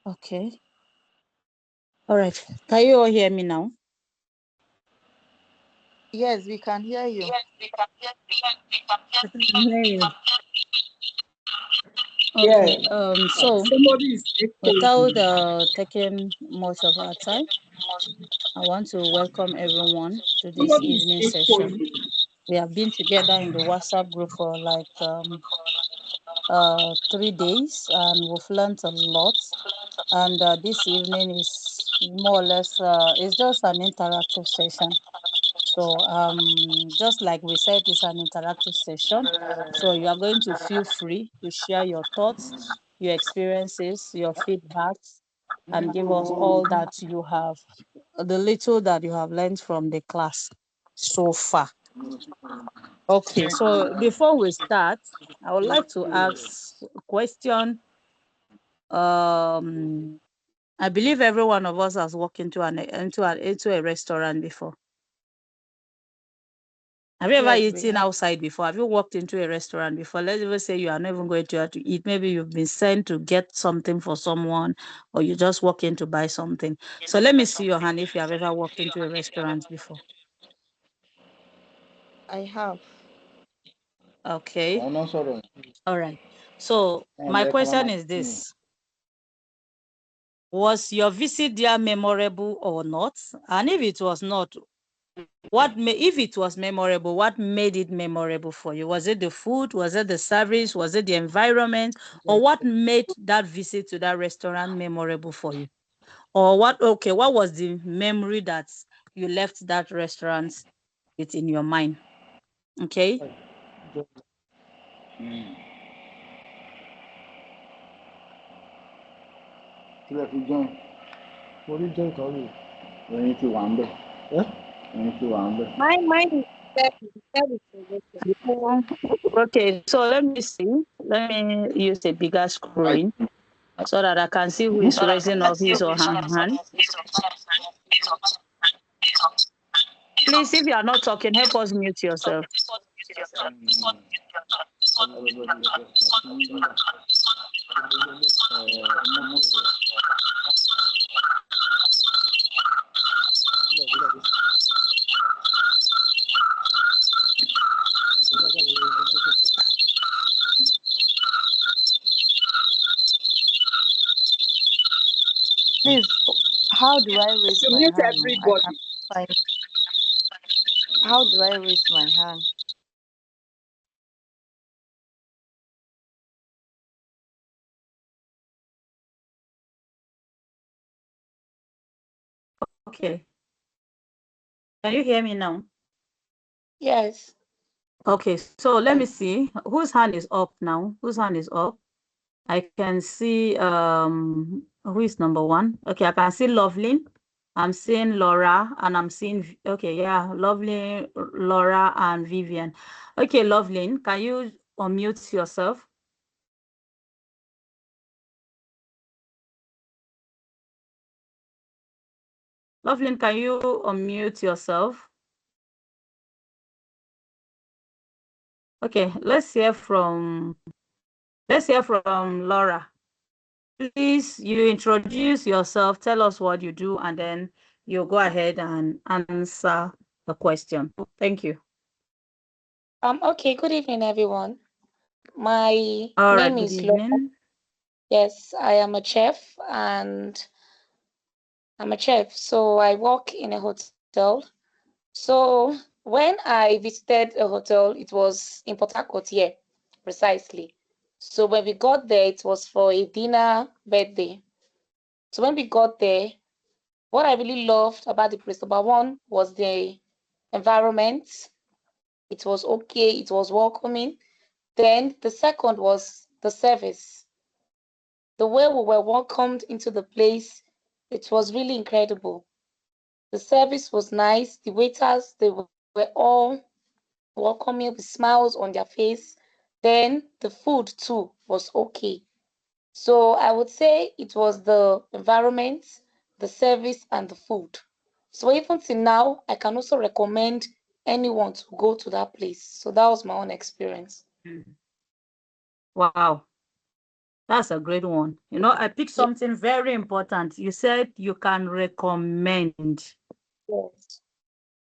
Okay. All right. Can you all hear me now? Yes, we can hear you. I can hear you. Yeah, Okay. So somebody is without echoing. taking much of our time, I want to welcome everyone to this Somebody is evening session. echoing. We have been together in the WhatsApp group for like 3 days, and we've learned a lot. And this evening is more or less it's just an interactive session. So just like we said, it's an interactive session. So you are going to feel free to share your thoughts, your experiences, your feedbacks, and give us all that you have, the little that you have learned from the class so far. Okay, so before we start, I would like to ask a question. Um, I believe every one of us has walked into a restaurant before. Have you ever Yes, we eaten have. outside before? Have you walked into a restaurant before? Let's even say you are not even going to have to eat. Maybe you've been sent to get something for someone, or you just walk in to buy something. So let me see your hand if you have ever walked into a restaurant before. I have. Okay. No, sorry. All right. So my question is this. Was your visit there memorable or not? And if it was not, if it was memorable, what made it memorable for you? Was it the food? Was it the service? Was it the environment? Or what made that visit to that restaurant memorable for you? Or what was the memory that you left that restaurant with in your mind? Okay. Kílẹ̀ fi jẹun. Mo rí jẹ́ ìkọ́rí. Ẹyin ti wà ń bẹ̀. Ẹyin ti wà ń bẹ̀. Mine is Okay, so let me see. Let me use a bigger screen so that I can see who is raising up his or her hand. Please, if you are not talking, help us mute yourself. Please, how do I raise To my mute hand? I everybody. can't find. How do I raise my hand? Okay. Can you hear me now? Yes. Okay, so let me see whose hand is up now. Whose hand is up? I can see who is number one. Okay, I can see Loveline. I'm seeing Laura, and I'm seeing okay, yeah, Lovely, Laura, and Vivian. Okay, Loveline, can you unmute yourself? Loveline, can you unmute yourself? Okay, let's hear from Laura. Please, you introduce yourself, tell us what you do, and then you go ahead and answer the question. Thank you. Okay, good evening, everyone. My All right, name good is Laura. evening. Yes, I am a chef and so I work in a hotel. So when I visited a hotel, it was in Port Harcourt here, precisely. So when we got there, it was for a dinner birthday. So when we got there, what I really loved about the place, number one, was the environment. It was okay, it was welcoming. Then the second was the service. The way we were welcomed into the place, it was really incredible. The service was nice. The waiters, they were all welcoming with smiles on their face. Then the food too was okay. So I would say it was the environment, the service, and the food. So even till now, I can also recommend anyone to go to that place. So that was my own experience. Wow. That's a great one. You know, I picked something very important. You said you can recommend. Yes.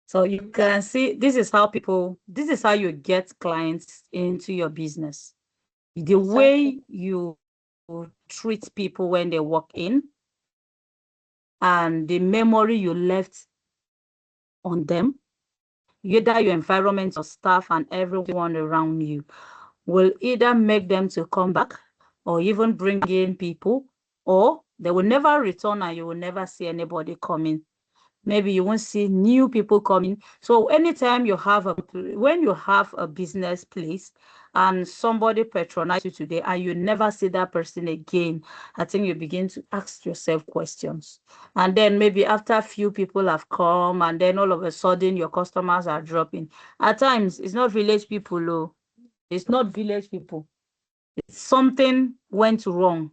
So you can see this is how you get clients into your business. The Exactly. way you treat people when they walk in and the memory you left on them, either your environment, your staff, and everyone around you will either make them to come back or even bring in people, or they will never return and you will never see anybody coming. Maybe you won't see new people coming. So anytime when you have a business place and somebody patronize you today and you never see that person again, I think you begin to ask yourself questions. And then maybe after a few people have come and then all of a sudden your customers are dropping. At times, it's not village people, oh. It's not village people. It's something went wrong.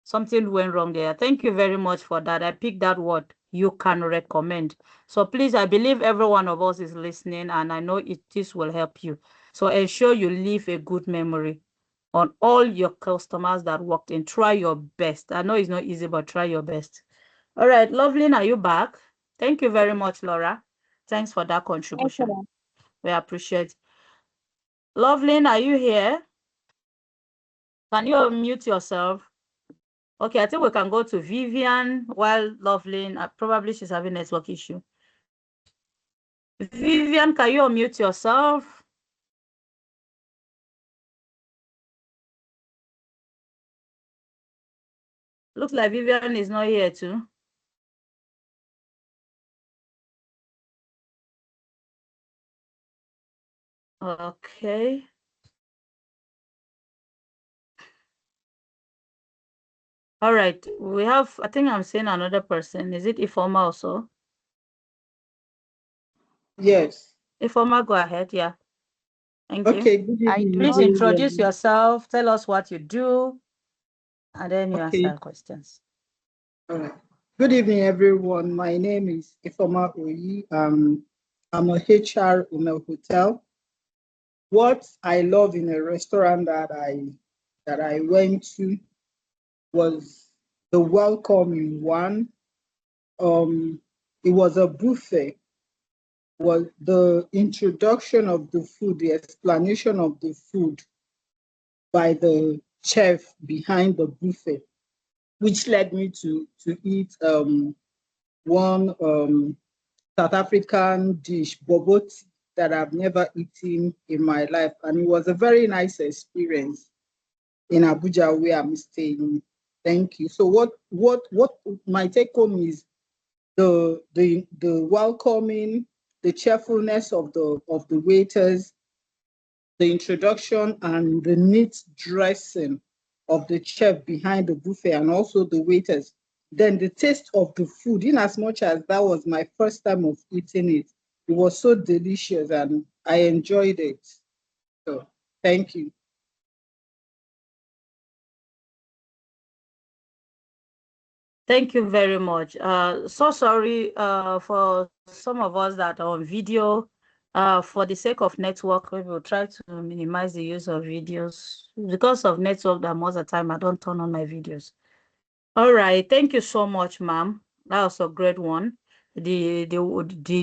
Something went wrong there. Thank you very much for that. I picked that word. You can recommend. So please, I believe every one of us is listening and I know this will help you. So ensure you leave a good memory on all your customers that walked in. Try your best. I know it's not easy, but try your best. All right, Loveline, are you back? Thank you very much, Laura. Thanks for that Thank you, contribution. ma'am. We appreciate. Loveline, are you here? Can you unmute yourself? Okay, I think we can go to Vivian while Loveline, probably she's having network issue. Vivian, can you unmute yourself? Looks like Vivian is not here too. Okay. All right. We have, I think I'm seeing another person. Is it Ifoma also? Yes. Ifoma, go ahead. Yeah. Thank you. Okay, good I do evening, Please not. introduce everyone. yourself. Tell us what you do, and then you Okay, answer questions. all right. Good evening, everyone. My name is Ifoma Oyi. I'm a HR in a hotel. What I love in a restaurant that I went to was the welcoming one. It was a buffet. Was the introduction of the food, the explanation of the food by the chef behind the buffet, which led me to eat one South African dish, boboti, that I've never eaten in my life, and it was a very nice experience in Abuja where I'm staying. Thank you. So what my take home is the welcoming, the cheerfulness of the waiters, the introduction and the neat dressing of the chef behind the buffet and also the waiters. Then the taste of the food, in as much as that was my first time of eating it, it was so delicious and I enjoyed it. So thank you. Thank you very much. So sorry for some of us that are on video. For the sake of network, we will try to minimize the use of videos. Because of network, that most of the time I don't turn on my videos. All right. Thank you so much, ma'am. That was a great one. The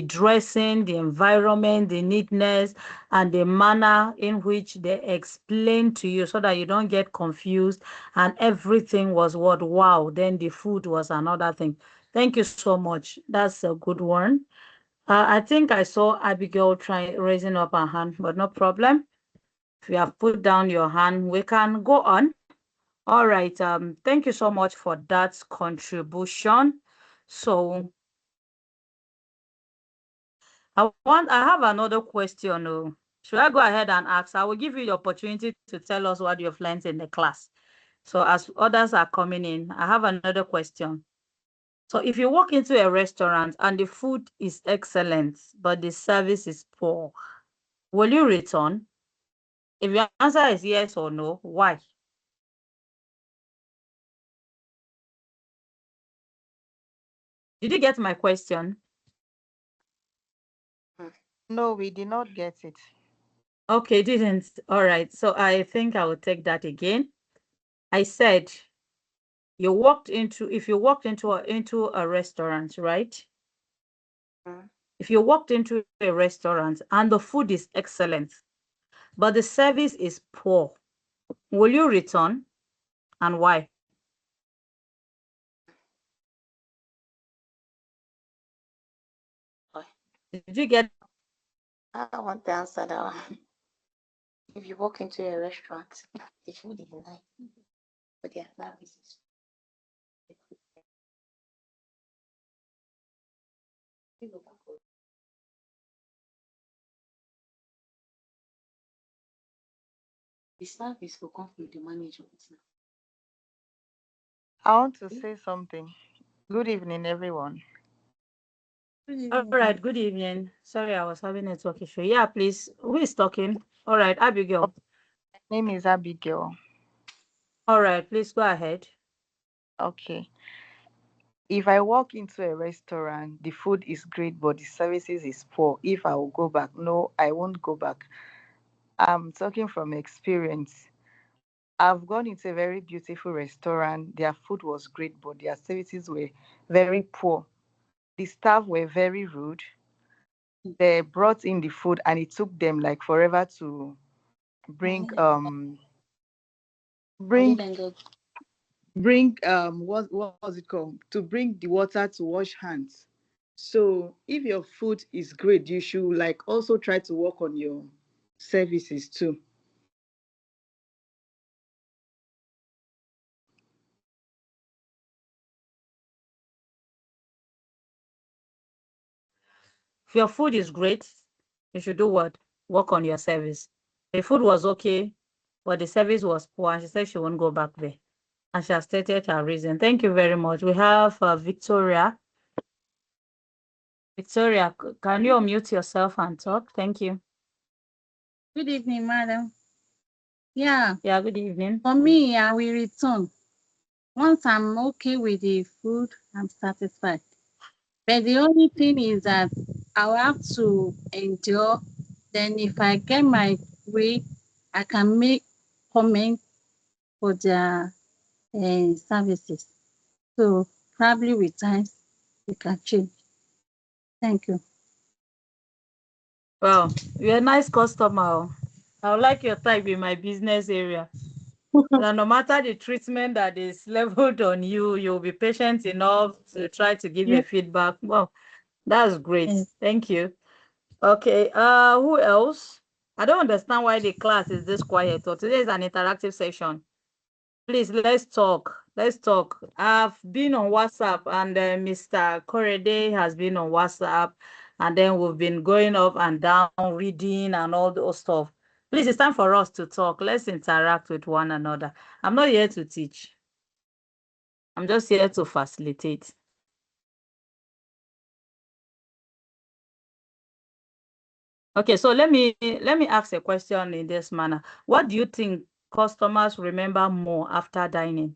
dressing, the environment, the neatness, and the manner in which they explain to you so that you don't get confused and everything was what wow. Then the food was another thing. Thank you so much. That's a good one. I think I saw Abigail raising up her hand, but no problem. If you have put down your hand, we can go on. All right. Thank you so much for that contribution. So I have another question. Oh. Should I go ahead and ask? I will give you the opportunity to tell us what you've learned in the class. So as others are coming in, I have another question. So if you walk into a restaurant and the food is excellent, but the service is poor, will you return? If your answer is yes or no, why? Did you get my question? No, we did not get it. Okay, didn't. All right. So I think I will take that again. I said if you walked into a restaurant, right? If you walked into a restaurant and the food is excellent, but the service is poor, will you return, and why? Did you get? I want to answer that one. If you walk into a restaurant, the food is nice, but their service is the service will come from the management now. I want to say something. Good evening, everyone. All right, good evening. Sorry, I was having a network issue. Yeah, please. Who is talking? All right, Abigail. My name is Abigail. All right, please go ahead. Okay. If I walk into a restaurant, the food is great, but the services is poor. If I will go back, no, I won't go back. I'm talking from experience. I've gone into a very beautiful restaurant. Their food was great, but their services were very poor. The staff were very rude. They brought in the food and it took them like forever to bring bring what was it called, to bring the water to wash hands. So if your food is great, you should like also try to work on your services too. If your food is great, you should do what? Work on your service. The food was okay, but the service was poor, and she said she won't go back there. And she has stated her reason. Thank you very much. We have Victoria. Victoria, can you unmute yourself and talk? Thank you. Good evening, madam. Yeah, Yeah, good evening. for me, I will return. Once I'm okay with the food, I'm satisfied. But the only thing is that I'll have to endure. Then if I get my way, I can make comments for their services. So probably with time, we can change. Thank you. Well, you're a nice customer. Oh. I would like your type in my business area. That no matter the treatment that is leveled on you, you'll be patient enough to try to give a feedback. Well, that's great. Yes. Thank you. Okay, who else? I don't understand why the class is this quiet. So today is an interactive session. Please, let's talk. Let's talk. I've been on WhatsApp and Mr. Korede has been on WhatsApp, and then we've been going up and down, reading and all those stuff. Please, it's time for us to talk. Let's interact with one another. I'm not here to teach. I'm just here to facilitate. Okay, so let me ask a question in this manner. What do you think customers remember more after dining?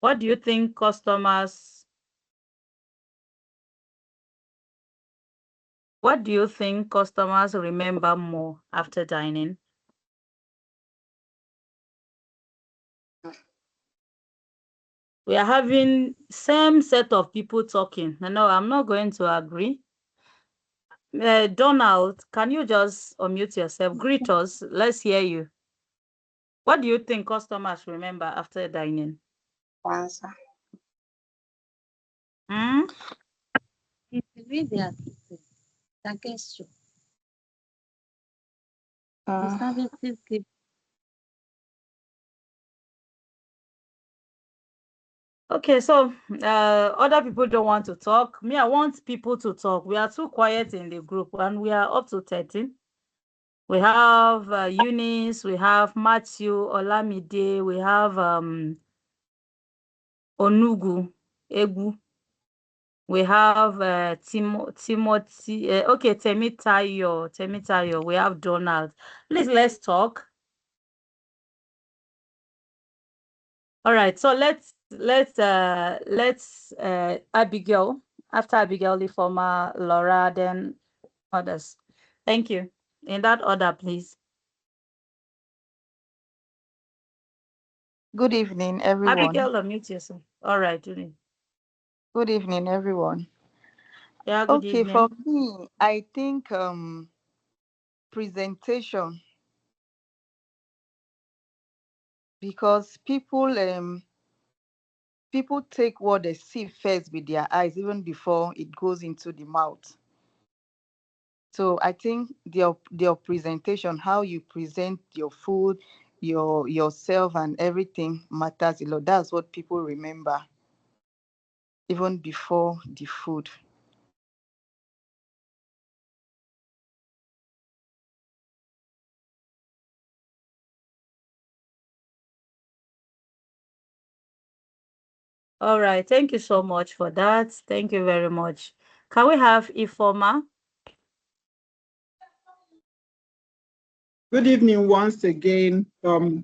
What do you think customers remember more after dining? We are having same set of people talking. No, I'm not going to agree. Donald, can you just unmute yourself? Greet us. Let's hear you. What do you think customers remember after dining? Answer. It's the way they are treated that gets you. The services give. Okay, so other people don't want to talk. Me, I want people to talk. We are too quiet in the group, and we are up to 13. We have Eunice, we have Matthew, Olamide, we have Onugu, Egu. We have Timothy, okay, Temitayo. We have Donald. Please, let's talk. All right, so let's Abigail. After Abigail, the former Laura, then others. Thank you. In that order, please. Good evening, everyone. Abigail, unmute yourself. All right, Julie. Good evening, everyone. Yeah, good Okay, for evening. me, I think presentation, because people take what they see first with their eyes even before it goes into the mouth. So I think their presentation, how you present your food, yourself and everything matters a lot. That's what people remember even before the food. All right. Thank you so much for that. Thank you very much. Can we have Ifoma? Good evening once again. Good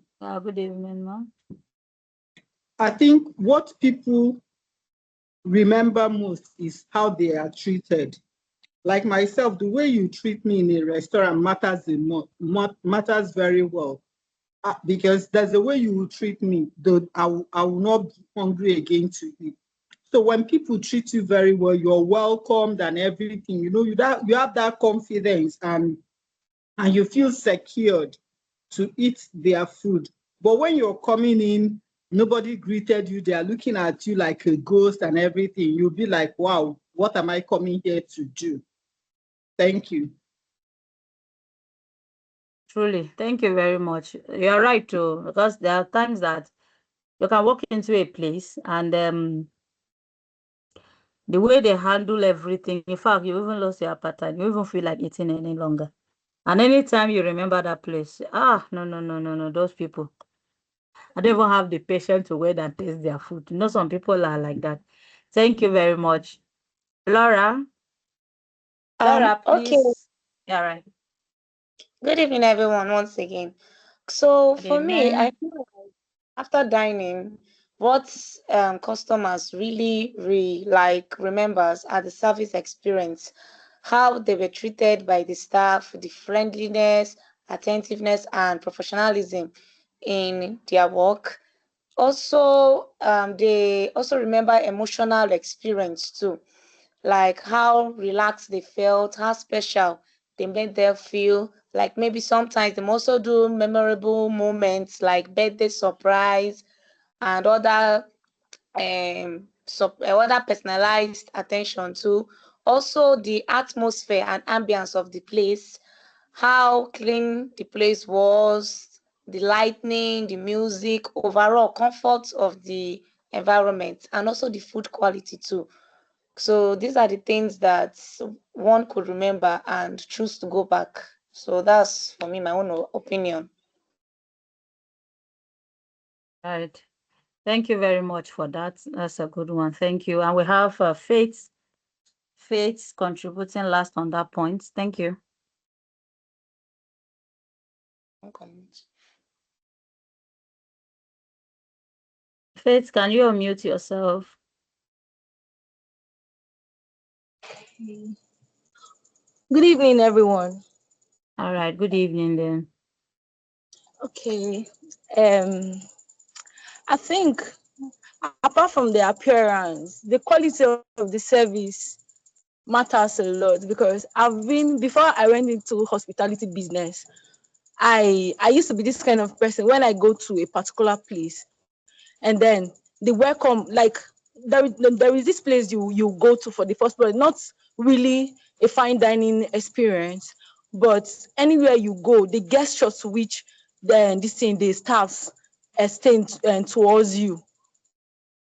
evening, ma'am. I think what people remember most is how they are treated. Like myself, the way you treat me in a restaurant matters very well. Because there's a way you will treat me, though I will not be hungry again to eat. So when people treat you very well, you're welcomed and everything, you have that confidence and you feel secured to eat their food. But when you're coming in, nobody greeted you, they are looking at you like a ghost and everything, you'll be like, wow, what am I coming here to do? Thank you. Truly, thank you very much. You're right too, because there are times that you can walk into a place and the way they handle everything, in fact, you even lost your appetite. You even feel like eating any longer. And anytime you remember that place, no, no, no, no, no, those people, I don't even have the patience to wait and taste their food. You know, some people are like that. Thank you very much. Laura, Okay. please. Yeah, right. Good evening, everyone, once again. So Good for me, I evening. feel like after dining, what customers really remembers are the service experience, how they were treated by the staff, the friendliness, attentiveness, and professionalism in their work. Also, they also remember emotional experience too, like how relaxed they felt, how special they made them feel. Like maybe sometimes they also do memorable moments like birthday surprise and other personalized attention to. Also the atmosphere and ambience of the place, how clean the place was, the lighting, the music, overall comfort of the environment, and also the food quality too. So these are the things that one could remember and choose to go back. So that's for me my own opinion. Right. Thank you very much for that. That's a good one. Thank you. And we have Faith. Faith contributing last on that point. Thank you. Faith, can you unmute yourself? Good evening, everyone. All right. Good evening then. Okay. Um, I think apart from the appearance, the quality of the service matters a lot because before I went into hospitality business, I used to be this kind of person when I go to a particular place and then the welcome, like there is this place you go to for the first place, not really a fine dining experience, but anywhere you go, the gesture to which this thing the staffs extend towards you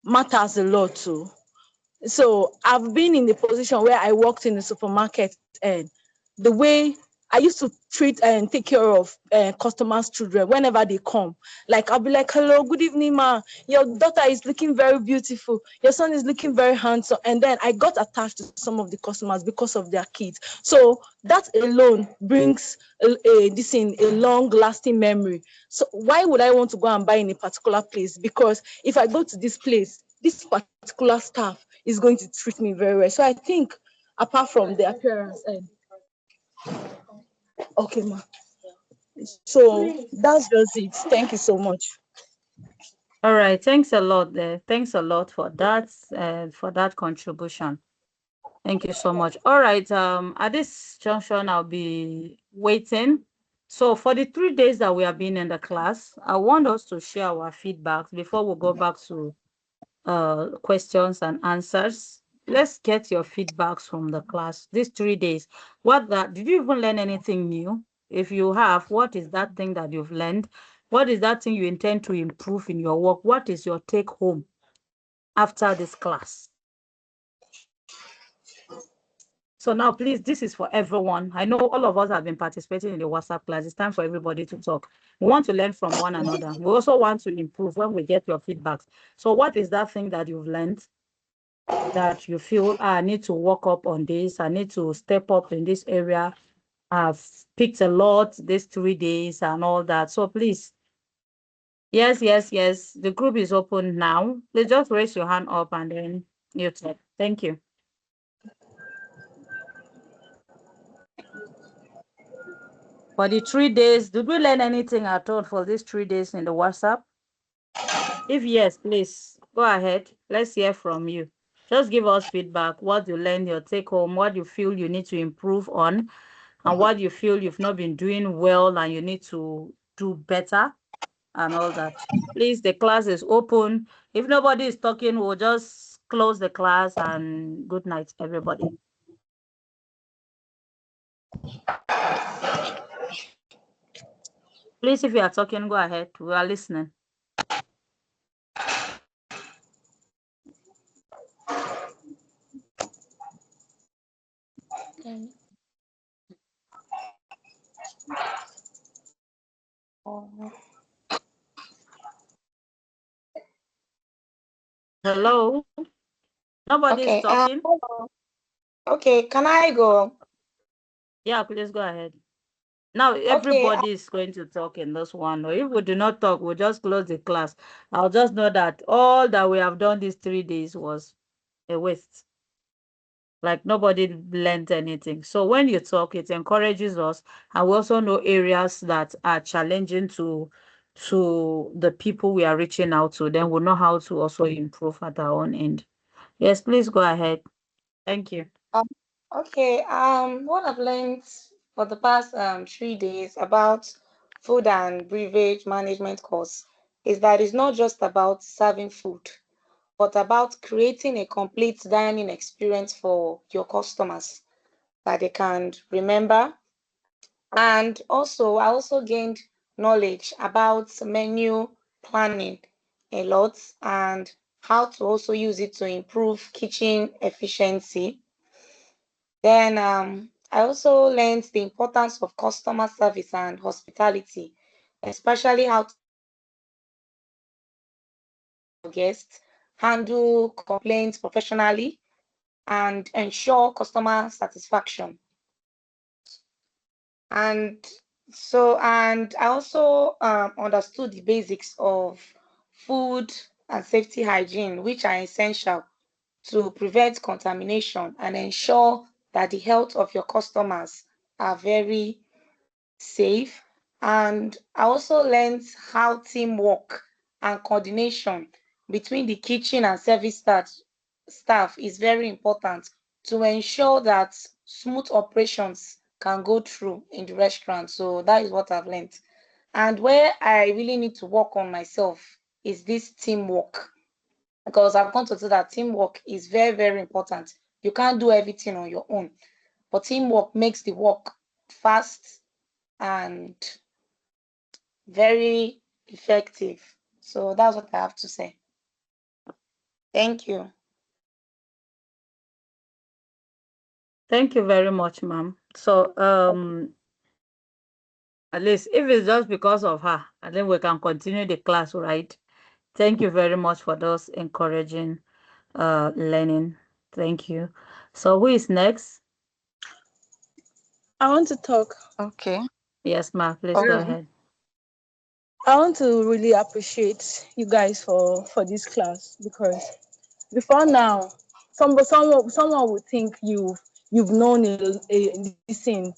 matters a lot too. So I've been in the position where I worked in the supermarket and the way I used to treat and take care of customers' children whenever they come. Like I'll be like, "Hello, good evening, ma. Your daughter is looking very beautiful. Your son is looking very handsome." And then I got attached to some of the customers because of their kids. So that alone brings a long-lasting memory. So why would I want to go and buy in a particular place? Because if I go to this place, this particular staff is going to treat me very well. So I think apart from the appearance and okay, ma. So that's just it. Thank you so much. All right, thanks a lot there. Thanks a lot for that contribution. Thank you so much. All right, at this junction, I'll be waiting. So for the 3 days that we have been in the class, I want us to share our feedbacks before we go back to questions and answers. Let's get your feedbacks from the class. These 3 days, did you even learn anything new? If you have, what is that thing that you've learned? What is that thing you intend to improve in your work? What is your take home after this class? So now, please, this is for everyone. I know all of us have been participating in the WhatsApp class. It's time for everybody to talk. We want to learn from one another. We also want to improve when we get your feedbacks. So what is that thing that you've learned that you feel, I need to work up on this, I need to step up in this area? I've picked a lot these 3 days and all that. So please, yes, yes, yes. The group is open now. Please just raise your hand up and then you talk. Thank you. For the 3 days, did we learn anything at all for these 3 days in the WhatsApp? If yes, please go ahead. Let's hear from you. Just give us feedback, what you learned, your take home, what you feel you need to improve on, and what you feel you've not been doing well and you need to do better and all that. Please, the class is open. If nobody is talking, we'll just close the class and good night, everybody. Please, if you are talking, go ahead. We are listening. Okay. Hello? Nobody is Okay. talking? Okay. Can I go? Yeah, please go ahead. Now Okay. everybody is going to talk in this one. Or if we do not talk, we'll just close the class. I'll just know that all that we have done these 3 days was a waste. Like nobody learned anything. So when you talk, it encourages us, and we also know areas that are challenging to the people we are reaching out to. Then we'll know how to also improve at our own end. Yes, please go ahead. Thank you. Um, okay. What I've learned for the past 3 days about food and beverage management course is that it's not just about serving food, but about creating a complete dining experience for your customers that they can remember. And also, I also gained knowledge about menu planning a lot and how to also use it to improve kitchen efficiency. Then I also learned the importance of customer service and hospitality, especially how to guests, handle complaints professionally, and ensure customer satisfaction. And and I also understood the basics of food and safety hygiene, which are essential to prevent contamination and ensure that the health of your customers are very safe. And I also learned how teamwork and coordination between the kitchen and service staff is very important to ensure that smooth operations can go through in the restaurant. So that is what I've learned. And where I really need to work on myself is this teamwork, because I've come to see that teamwork is very, very important. You can't do everything on your own, but teamwork makes the work fast and very effective. So that's what I have to say. Thank you. Thank you very much, ma'am. So at least if it's just because of her, and then we can continue the class, right? Thank you very much for those encouraging learning. Thank you. So who is next? I want to talk. Okay. Yes, ma, please go Okay. ahead. I want to really appreciate you guys for this class, because before now, someone would think you've known this thing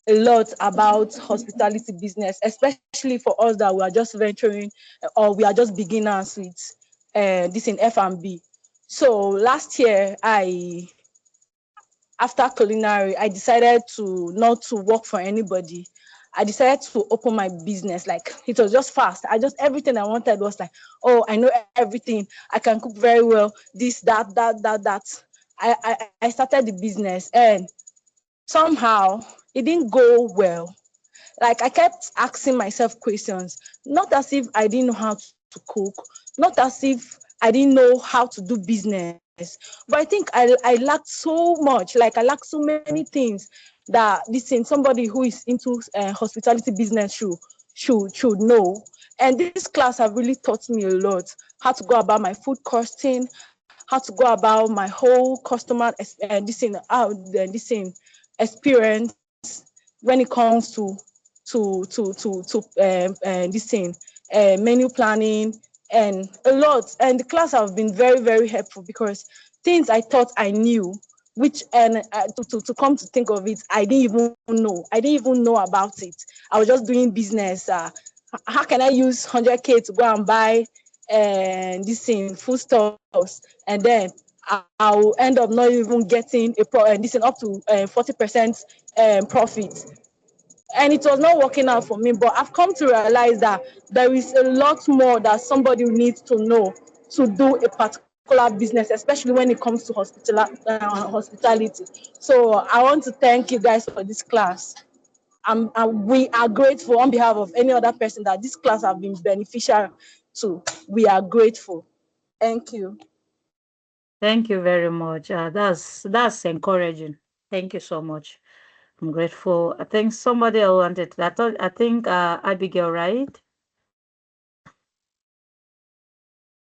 a lot about hospitality business, especially for us that we are just venturing or we are just beginners with this in F&B. So last year, after culinary, I decided to not to work for anybody. I decided to open my business. Like, it was just fast. Everything I wanted was like, oh, I know everything. I can cook very well. This, that. I started the business, and somehow it didn't go well. Like, I kept asking myself questions, not as if I didn't know how to cook, not as if I didn't know how to do business, but I think I lacked so much. Like, I lacked so many things that somebody who is into hospitality business should know. And this class have really taught me a lot: how to go about my food costing, how to go about my whole customer experience when it comes to menu planning and a lot. And the class have been very, very helpful, because things I thought I knew, which and to come to think of it, I didn't even know. I didn't even know about it. I was just doing business. How can I use 100K to go and buy this thing, food stores, and then I'll end up not even getting this thing up to 40% profit. And it was not working out for me. But I've come to realize that there is a lot more that somebody needs to know to do a particular business, especially when it comes to hospitality. So I want to thank you guys for this class. We are grateful on behalf of any other person that this class have been beneficial to. We are grateful. Thank you. Thank you very much. That's encouraging. Thank you so much. I'm grateful. I think somebody else wanted. I think Abigail, right?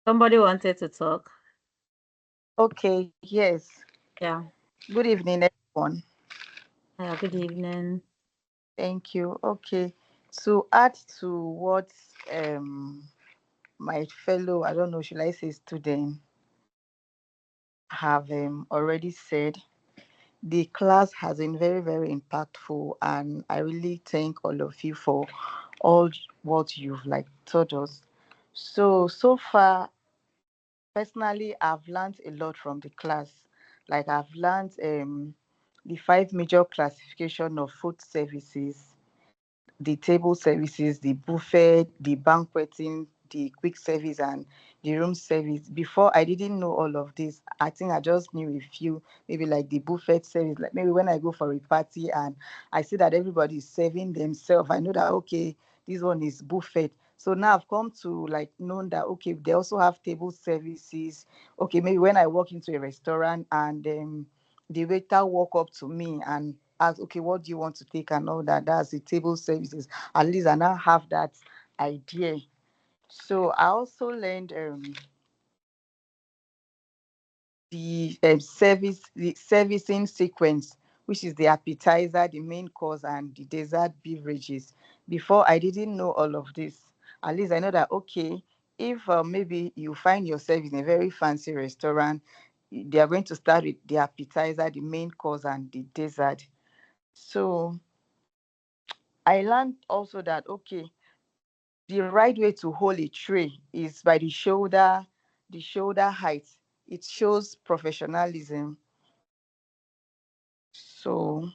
Somebody wanted to talk. Okay, yes. Yeah. Good evening, everyone. Good evening. Thank you. Okay. To add to what my fellow, I don't know, should I say student, have already said, the class has been very, very impactful, and I really thank all of you for all what you've like taught us. So far, personally, I've learned a lot from the class. Like, I've learned the five major classification of food services, the table services, the buffet, the banqueting, the quick service, and the room service. Before, I didn't know all of this. I think I just knew a few, maybe like the buffet service. Like, maybe when I go for a party and I see that everybody is serving themselves, I know that, okay, this one is buffet. So now I've come to like know that, okay, they also have table services. Okay, maybe when I walk into a restaurant and the waiter walk up to me and ask, okay, what do you want to take and all that? That's the table services. At least I now have that idea. So I also learned the servicing sequence, which is the appetizer, the main course, and the dessert beverages. Before, I didn't know all of this. At least I know that, okay, if maybe you find yourself in a very fancy restaurant, they are going to start with the appetizer, the main course, and the dessert. So I learned also that, okay, the right way to hold a tray is by the shoulder height. It shows professionalism. So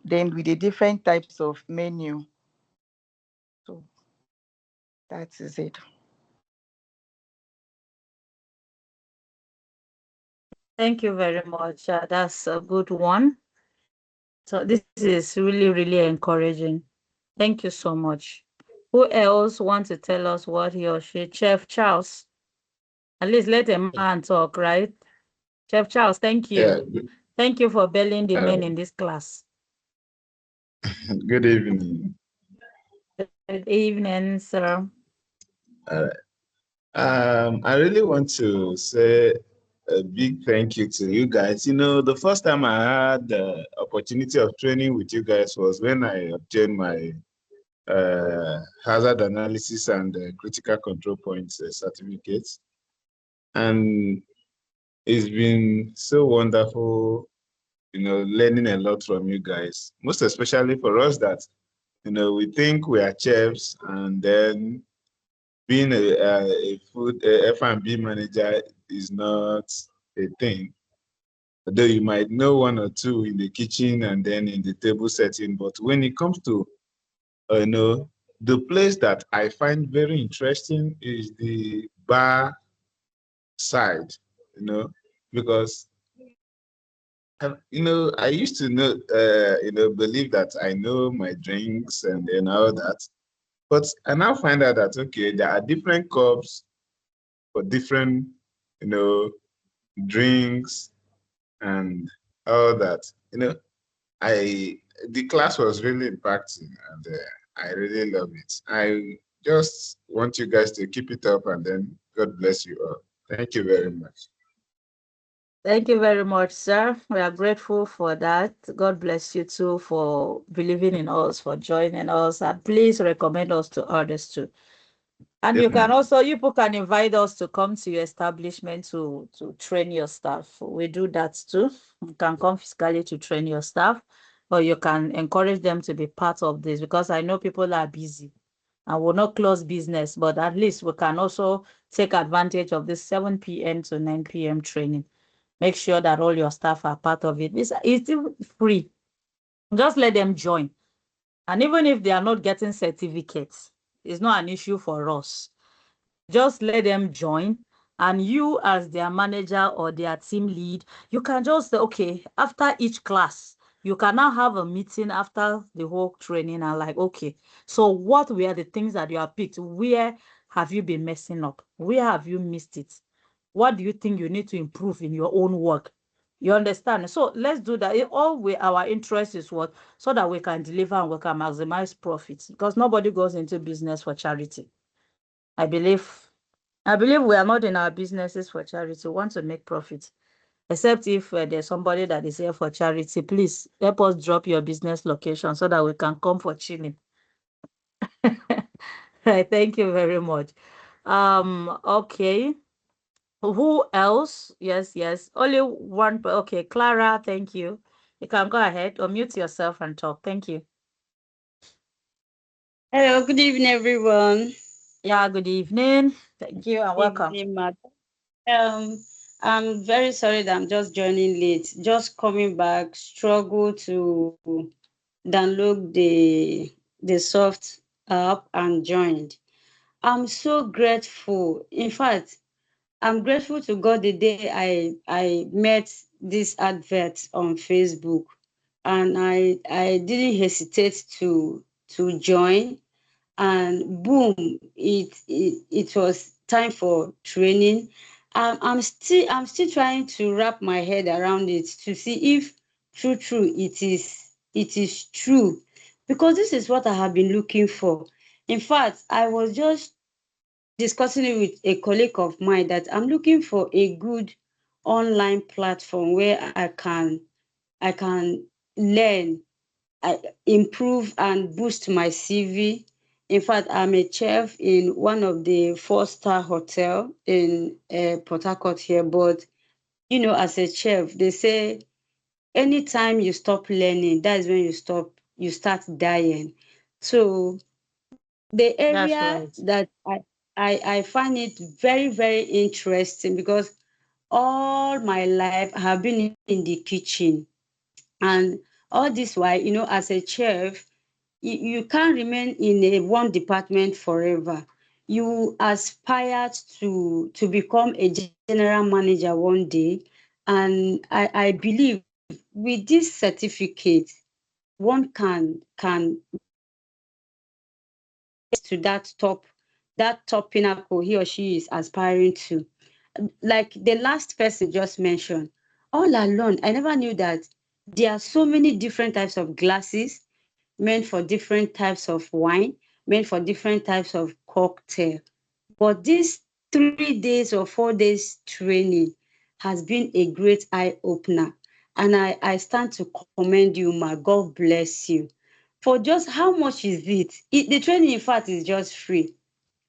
then with the different types of menu. So that is it. Thank you very much. That's a good one. So this is really, really encouraging. Thank you so much. Who else wants to tell us what he or she? Chef Charles. At least let a man talk, right? Chef Charles, thank Yeah, you. Thank you for belling the uh, men in this class. good evening. Good evening, sir. Uh, I really want to say a big thank you to you guys. You know, the first time I had the opportunity of training with you guys was when I obtained my hazard analysis and critical control points certificates. And it's been so wonderful, learning a lot from you guys, most especially for us that, we think we are chefs, and then being a food F&B manager is not a thing. Though you might know one or two in the kitchen and then in the table setting, but when it comes to, the place that I find very interesting is the bar side, because I used to believe that I know my drinks and all that. But I now find out that, okay, there are different cups for different, drinks and all that. The class was really impacting, and I really love it. I just want you guys to keep it up, and then God bless you all. Thank you very much. Thank you very much, sir. We are grateful for that. God bless you too for believing in us, for joining us, and please recommend us to others too. And you can also, you people can invite us to come to your establishment to train your staff. We do that too. You can come physically to train your staff, or you can encourage them to be part of this, because I know people are busy and will not close business, but at least we can also take advantage of this 7 p.m. to 9 p.m. training. Make sure that all your staff are part of it. It's free. Just let them join. And even if they are not getting certificates, it's not an issue for us. Just let them join. And you, as their manager or their team lead, you can just say, okay, after each class, you can now have a meeting after the whole training and like, okay, so what were the things that you have picked? Where have you been messing up? Where have you missed it? What do you think you need to improve in your own work? You understand? So let's do that. Our interest is what? So that we can deliver and we can maximize profits, because nobody goes into business for charity. I believe we are not in our businesses for charity. We want to make profit. Except if there's somebody that is here for charity, please help us drop your business location so that we can come for chilling. Thank you very much. Okay. Who else? Yes. Only one. Okay, Clara, thank you. You can go ahead or mute yourself and talk. Thank you. Hello, good evening, everyone. Yeah, good evening. Thank you and welcome. I'm very sorry that I'm just joining late. Just coming back, struggle to download the soft app and joined. I'm so grateful. In fact, I'm grateful to God the day I met this advert on Facebook, and I didn't hesitate to join, and boom, it was time for training. I'm still trying to wrap my head around it to see if true it is true, because this is what I have been looking for. In fact, I was just discussing it with a colleague of mine that I'm looking for a good online platform where I can learn, improve and boost my CV. In fact, I'm a chef in one of the 4-star hotel in Port Harcourt here. But as a chef, they say anytime you stop learning, that is when you start dying. So the area that I find it very, very interesting, because all my life I have been in the kitchen, and all this while, as a chef, you can't remain in one department forever. You aspire to become a general manager one day, and I believe with this certificate, one can to that top pinnacle he or she is aspiring to. Like the last person just mentioned, all along I never knew that there are so many different types of glasses meant for different types of wine, meant for different types of cocktail. But this 3 days or 4 days training has been a great eye opener, and I stand to commend you, ma. God bless you. For just how much is it? The training, in fact, is just free,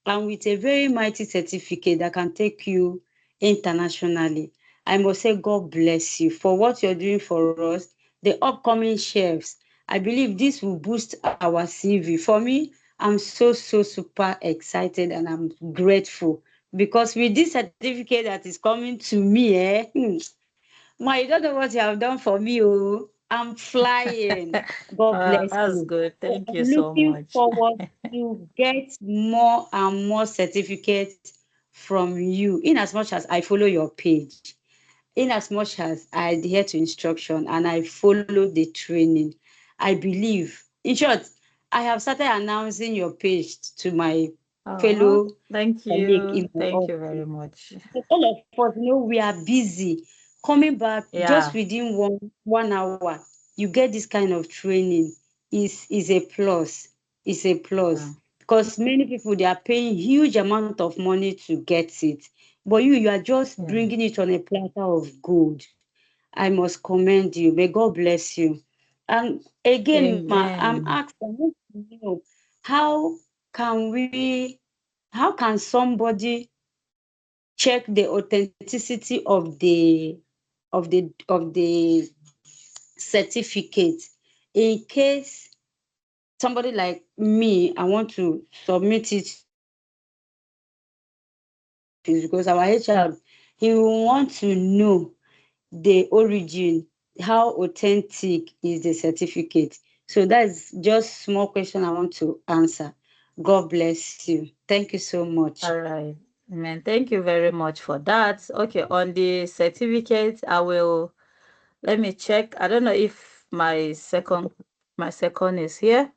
and with a very mighty certificate that can take you internationally. I must say, God bless you for what you're doing for us. the upcoming chefs. I believe this will boost our CV. For me, I'm so super excited and I'm grateful because with this certificate that is coming to me, Ma, you don't know what you have done for me. Oh, I'm flying. God bless That's you. good. So Thank I'm you so looking much. forward to get more and more certificates from you, in as much as I follow your page, in as much as I adhere to instruction and I follow the training. I believe, in short, I have started announcing your page to my Oh, fellow thank colleague in you. my Thank you office. very much. So all of us know we are busy. Coming back just Yeah. within one hour, you get this kind of training is a plus. Is a Yeah. plus because many people they are paying huge amount of money to get it, but you are just Yeah. bringing it on a platter of gold. I must commend you. May God bless you. And again, ma, I'm Amen. asking, I want to know how can we, how can somebody check the authenticity of the certificate in case somebody like me, I want to submit it because our HR, he will want to know the origin, how authentic is the certificate. So that's just small question I want to answer. God bless you. Thank you so much. All right. Amen. Thank you very much for that. Okay, on the certificate, let me check. I don't know if my second is here.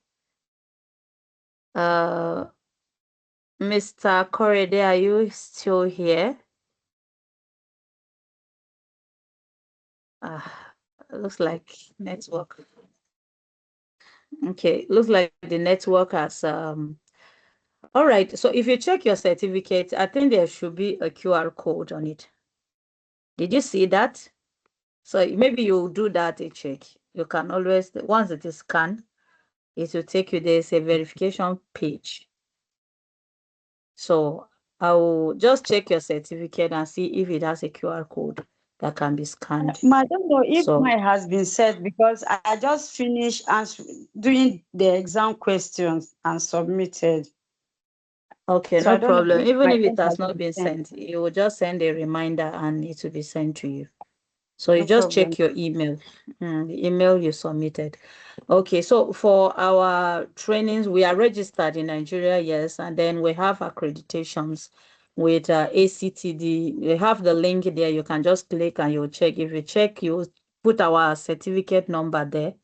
Mr. Korede, are you still here? Looks like network. Okay, looks like the network has all right. So if you check your certificate, I think there should be a QR code on it. Did you see that? So maybe you do that a check. You can always, once it is scanned, it will take you, there's a verification page. So I will just check your certificate and see if it has a QR code that can be scanned. I don't know if So mine has been said because I just finished doing the exam questions and submitted. okay, So I no don't know problem. if Even my if it own has has not been been sent. sent, it will just send a reminder and it will be sent to you. So you No just problem. check your email, the email you submitted. Okay, so for our trainings, we are registered in Nigeria, yes, and then we have accreditations with ACTD. We have the link there. You can just click and you'll check. If you check, you put our certificate number there.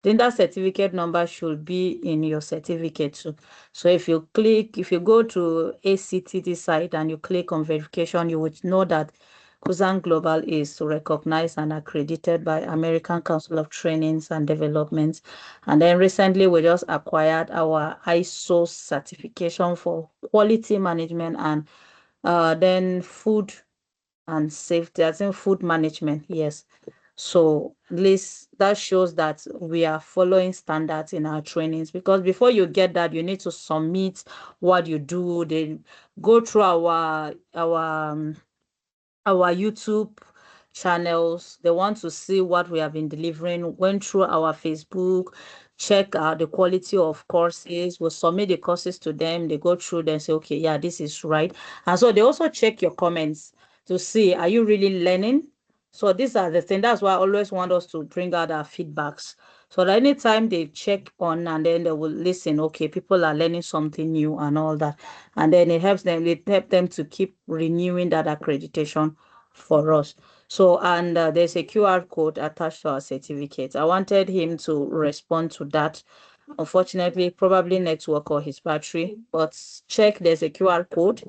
Then that certificate number should be in your certificate too. So if you go to ACTD site and you click on verification, you would know that Kuzan Global is recognized and accredited by American Council of Trainings and Development. And then recently we just acquired our ISO certification for quality management and then food and safety. I think food management, yes. So that shows that we are following standards in our trainings, because before you get that, you need to submit what you do, then go through our YouTube channels. They want to see what we have been delivering. Went through our Facebook, check the quality of courses. We'll submit the courses to them. They go through them, say, okay, yeah, this is right. And so they also check your comments to see, are you really learning? So these are the things. That's why I always want us to bring out our feedbacks. So that anytime they check on and then they will listen, okay, people are learning something new and all that. And then it helps them to keep renewing that accreditation for us. So, and there's a QR code attached to our certificate. I wanted him to respond to that. Unfortunately, probably network or his battery, but check there's a QR code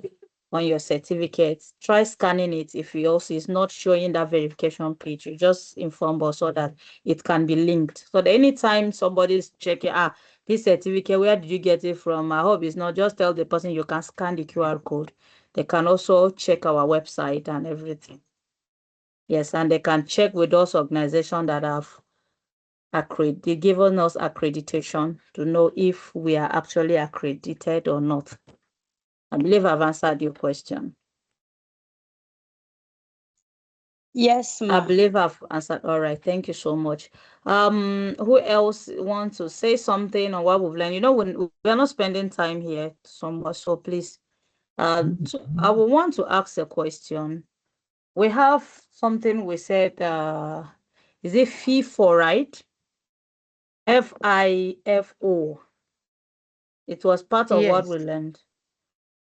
on your certificate. Try scanning it. If you also is not showing that verification page, you just inform us so that it can be linked. So that anytime somebody's checking, this certificate, where did you get it from? I hope it's not, just tell the person you can scan the QR code. They can also check our website and everything. Yes, and they can check with those organizations that have given us accreditation to know if we are actually accredited or not. I believe I've answered your question. Yes, I ma'am. believe I've answered. All right, thank you so much. Who else wants to say something on what we've learned? You know, we're not spending time here so much, so please. So I will want to ask a question. We have something we said. Is it FIFO, right? FIFO. It was part of what Yes. we learned.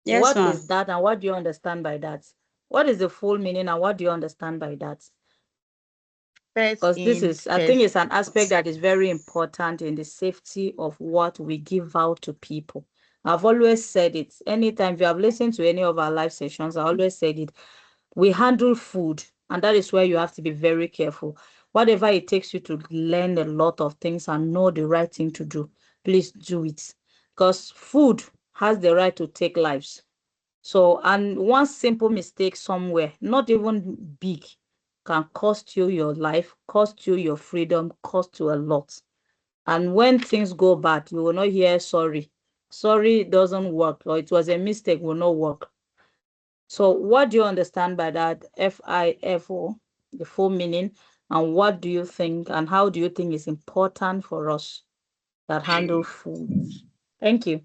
Yes, What ma'am. is that, and what do you understand by that? What is the full meaning, and what do you understand by that? First Because this in, is, I think first it's an aspect that is very important in the safety of what we give out to people. I've always said it. Anytime you have listened to any of our live sessions, I always said it. We handle food, and that is where you have to be very careful. Whatever it takes you to learn a lot of things and know the right thing to do, please do it. Because food has the right to take lives. So, and one simple mistake somewhere, not even big, can cost you your life, cost you your freedom, cost you a lot. And when things go bad, you will not hear sorry. Sorry doesn't work, or it was a mistake will not work. So what do you understand by that FIFO, the full meaning, and what do you think and how do you think is important for us that handle food? Thank you.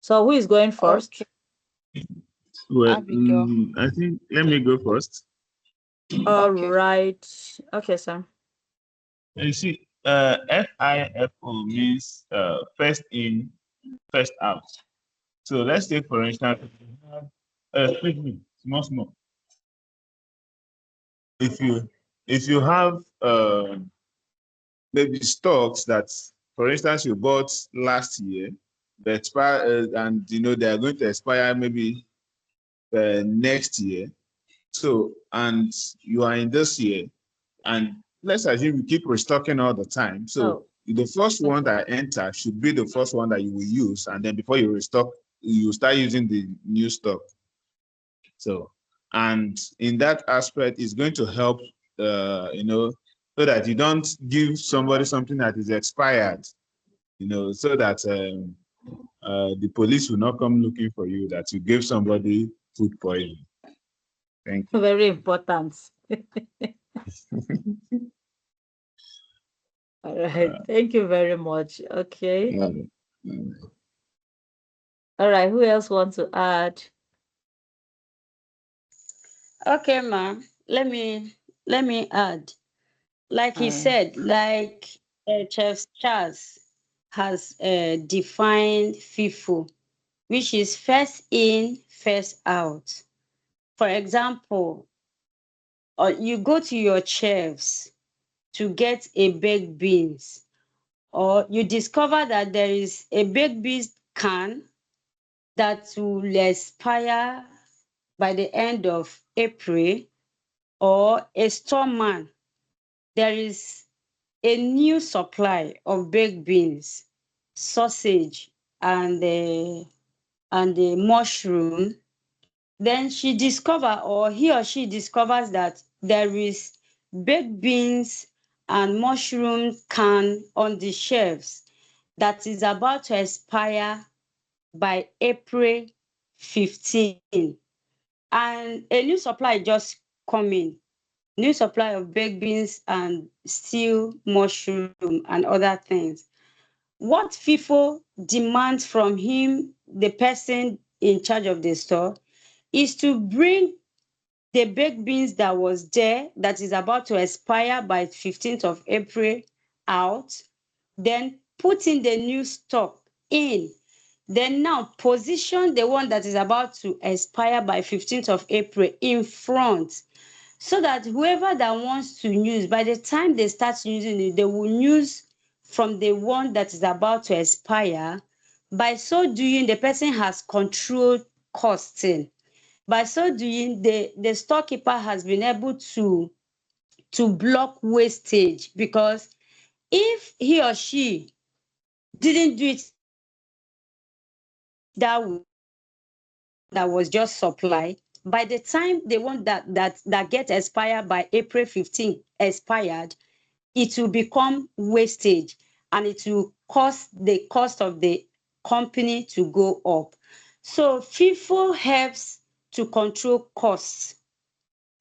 So who is going okay. first? Well, Abigail. I think let me go first. All Okay. right. Okay, sir. You see, FIFO means first in, first out. So let's take for instance, excuse me, small. If you have maybe stocks that, for instance, you bought last year, that expire, and they are going to expire maybe next year. So, and you are in this year, and let's assume you keep restocking all the time. So Oh, the first one okay. that enter should be the first one that you will use, and then before you restock, you start using the new stock. So, and in that aspect, it's going to help, so that you don't give somebody something that is expired, so that the police will not come looking for you, that you gave somebody food poison. Thank you. Very important. All right. Thank you very much. Okay. Yeah. All right. Who else wants to add? Okay, ma'am. Let me add. Like he All right. said, like Chef Charles has defined FIFO, which is first in, first out. For example, you go to your chefs to get a baked beans, or you discover that there is a baked beans can that will expire by the end of April, or a storeman, there is a new supply of baked beans, sausage, and the mushroom. Then she discover, or he or she discovers, that there is baked beans and mushroom can on the shelves that is about to expire by April 15, and a new supply just come in, new supply of baked beans and still mushroom and other things. What FIFO demands from him, the person in charge of the store, is to bring the baked beans that was there, that is about to expire by 15th of April, out, then put in the new stock in, then now position the one that is about to expire by 15th of April in front, so that whoever that wants to use, by the time they start using it, they will use from the one that is about to expire. By so doing, the person has controlled costing. By so doing, the storekeeper has been able to block wastage, because if he or she didn't do it that way, that was just supply, by the time the one that get expired by April 15 expired, it will become wastage, and it will cause the cost of the company to go up. So FIFO helps to control costs.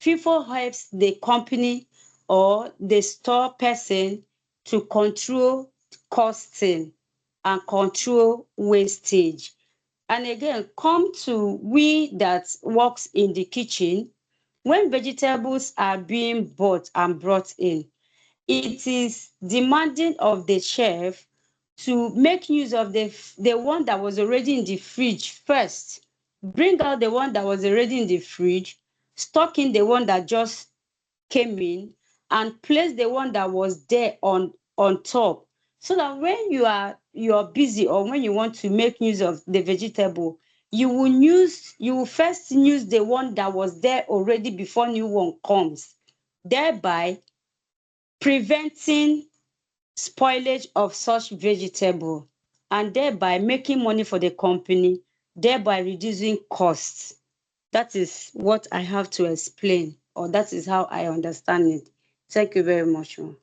FIFO helps the company or the store person to control costing and control wastage. And again, come to we that works in the kitchen, when vegetables are being bought and brought in, it is demanding of the chef to make use of the one that was already in the fridge first. Bring out the one that was already in the fridge, stock in the one that just came in, and place the one that was there on top, so that when you are busy or when you want to make use of the vegetable, you will first use the one that was there already before new one comes, thereby preventing spoilage of such vegetable, and thereby making money for the company, thereby reducing costs. That is what I have to explain, or that is how I understand it. Thank you very much, ma'am.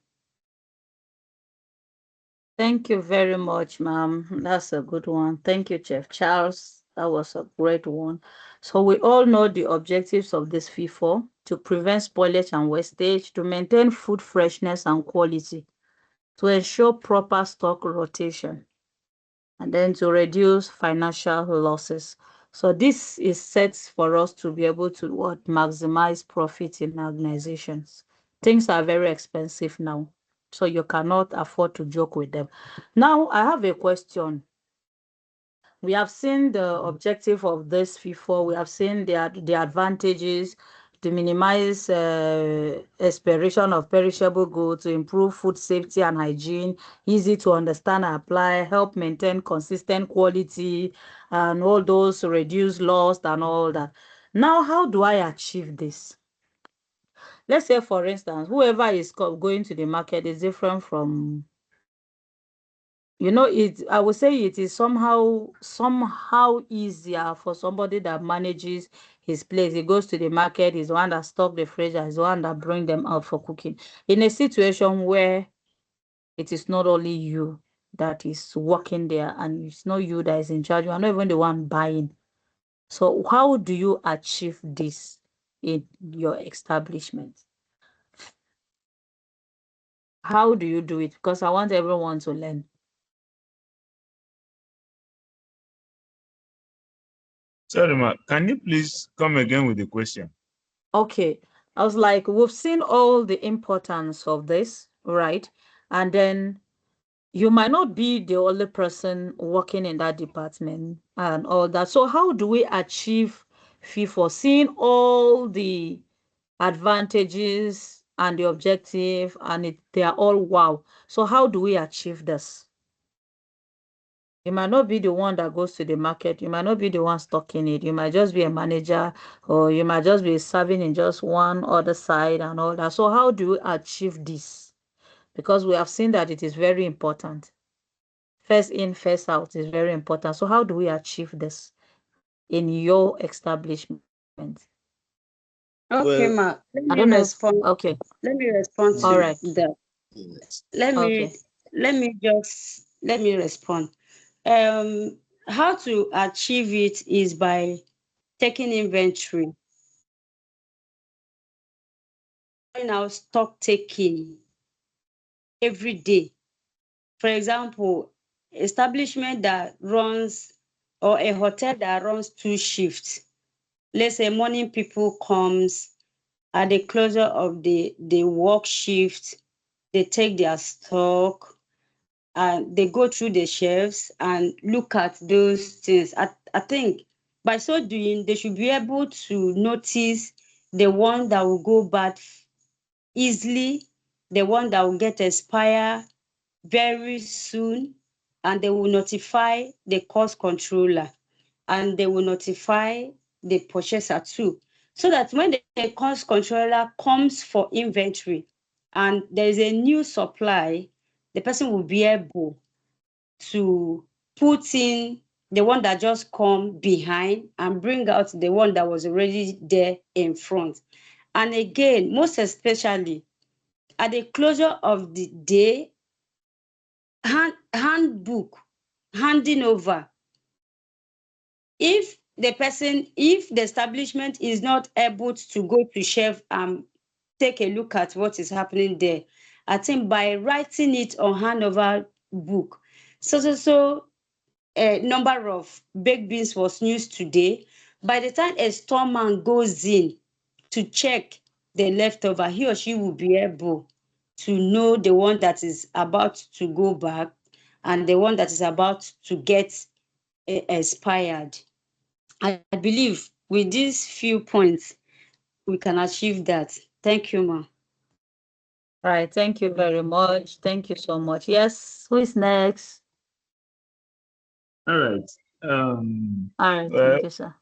Thank you very much, ma'am. That's a good one. Thank you, Chef Charles. That was a great one. So we all know the objectives of this FIFO: to prevent spoilage and wastage, to maintain food freshness and quality, to ensure proper stock rotation, and then to reduce financial losses. So this is set for us to be able to maximize profit in organizations. Things are very expensive now, so you cannot afford to joke with them. Now, I have a question. We have seen the objective of this FIFO. We have seen the advantages: to minimize expiration of perishable goods, to improve food safety and hygiene, easy to understand and apply, help maintain consistent quality, and all those, reduce loss and all that. Now, how do I achieve this? Let's say, for instance, whoever is going to the market is different from, I would say it is somehow easier for somebody that manages his place. He goes to the market, he's the one that stock the fridge, he's the one that bring them out for cooking. In a situation where it is not only you that is working there and it's not you that is in charge, you are not even the one buying. So how do you achieve this in your establishment? How do you do it? Because I want everyone to learn. Sorry, ma, can you please come again with the question? Okay. I was like, we've seen all the importance of this, right? And then you might not be the only person working in that department and all that. So how do we achieve FIFO, seeing all the advantages and the objective, and they are all wow? So how do we achieve this? You might not be the one that goes to the market. You might not be the one stocking it. You might just be a manager, or you might just be serving in just one other side and all that. So how do we achieve this? Because we have seen that it is very important. First in, first out is very important. So how do we achieve this in your establishment? Okay, Well, ma. Let I me don't know. respond. Okay. Let me respond All to right. that. yes. Let Okay. me respond. How to achieve it is by taking inventory, now stock taking every day. For example, establishment that runs, or a hotel that runs 2 shifts. Let's say morning people comes, at the closure of the work shift, they take their stock and they go through the shelves and look at those things. I think by so doing, they should be able to notice the one that will go bad easily, the one that will get expire very soon, and they will notify the cost controller, and they will notify the purchaser too, so that when the cost controller comes for inventory and there is a new supply, the person will be able to put in the one that just come behind and bring out the one that was already there in front. And again, most especially at the closure of the day, handbook handing over. If the person, if the establishment is not able to go to chef and take a look at what is happening there, I think by writing it on handover book, so number of baked beans was used today. By the time a storeman goes in to check the leftover, he or she will be able to know the one that is about to go back and the one that is about to get expired. I believe with these few points, we can achieve that. Thank you, ma. Right. Thank you very much. Thank you so much. Yes. Who is next? All right. All right. Well, Thank you, sir.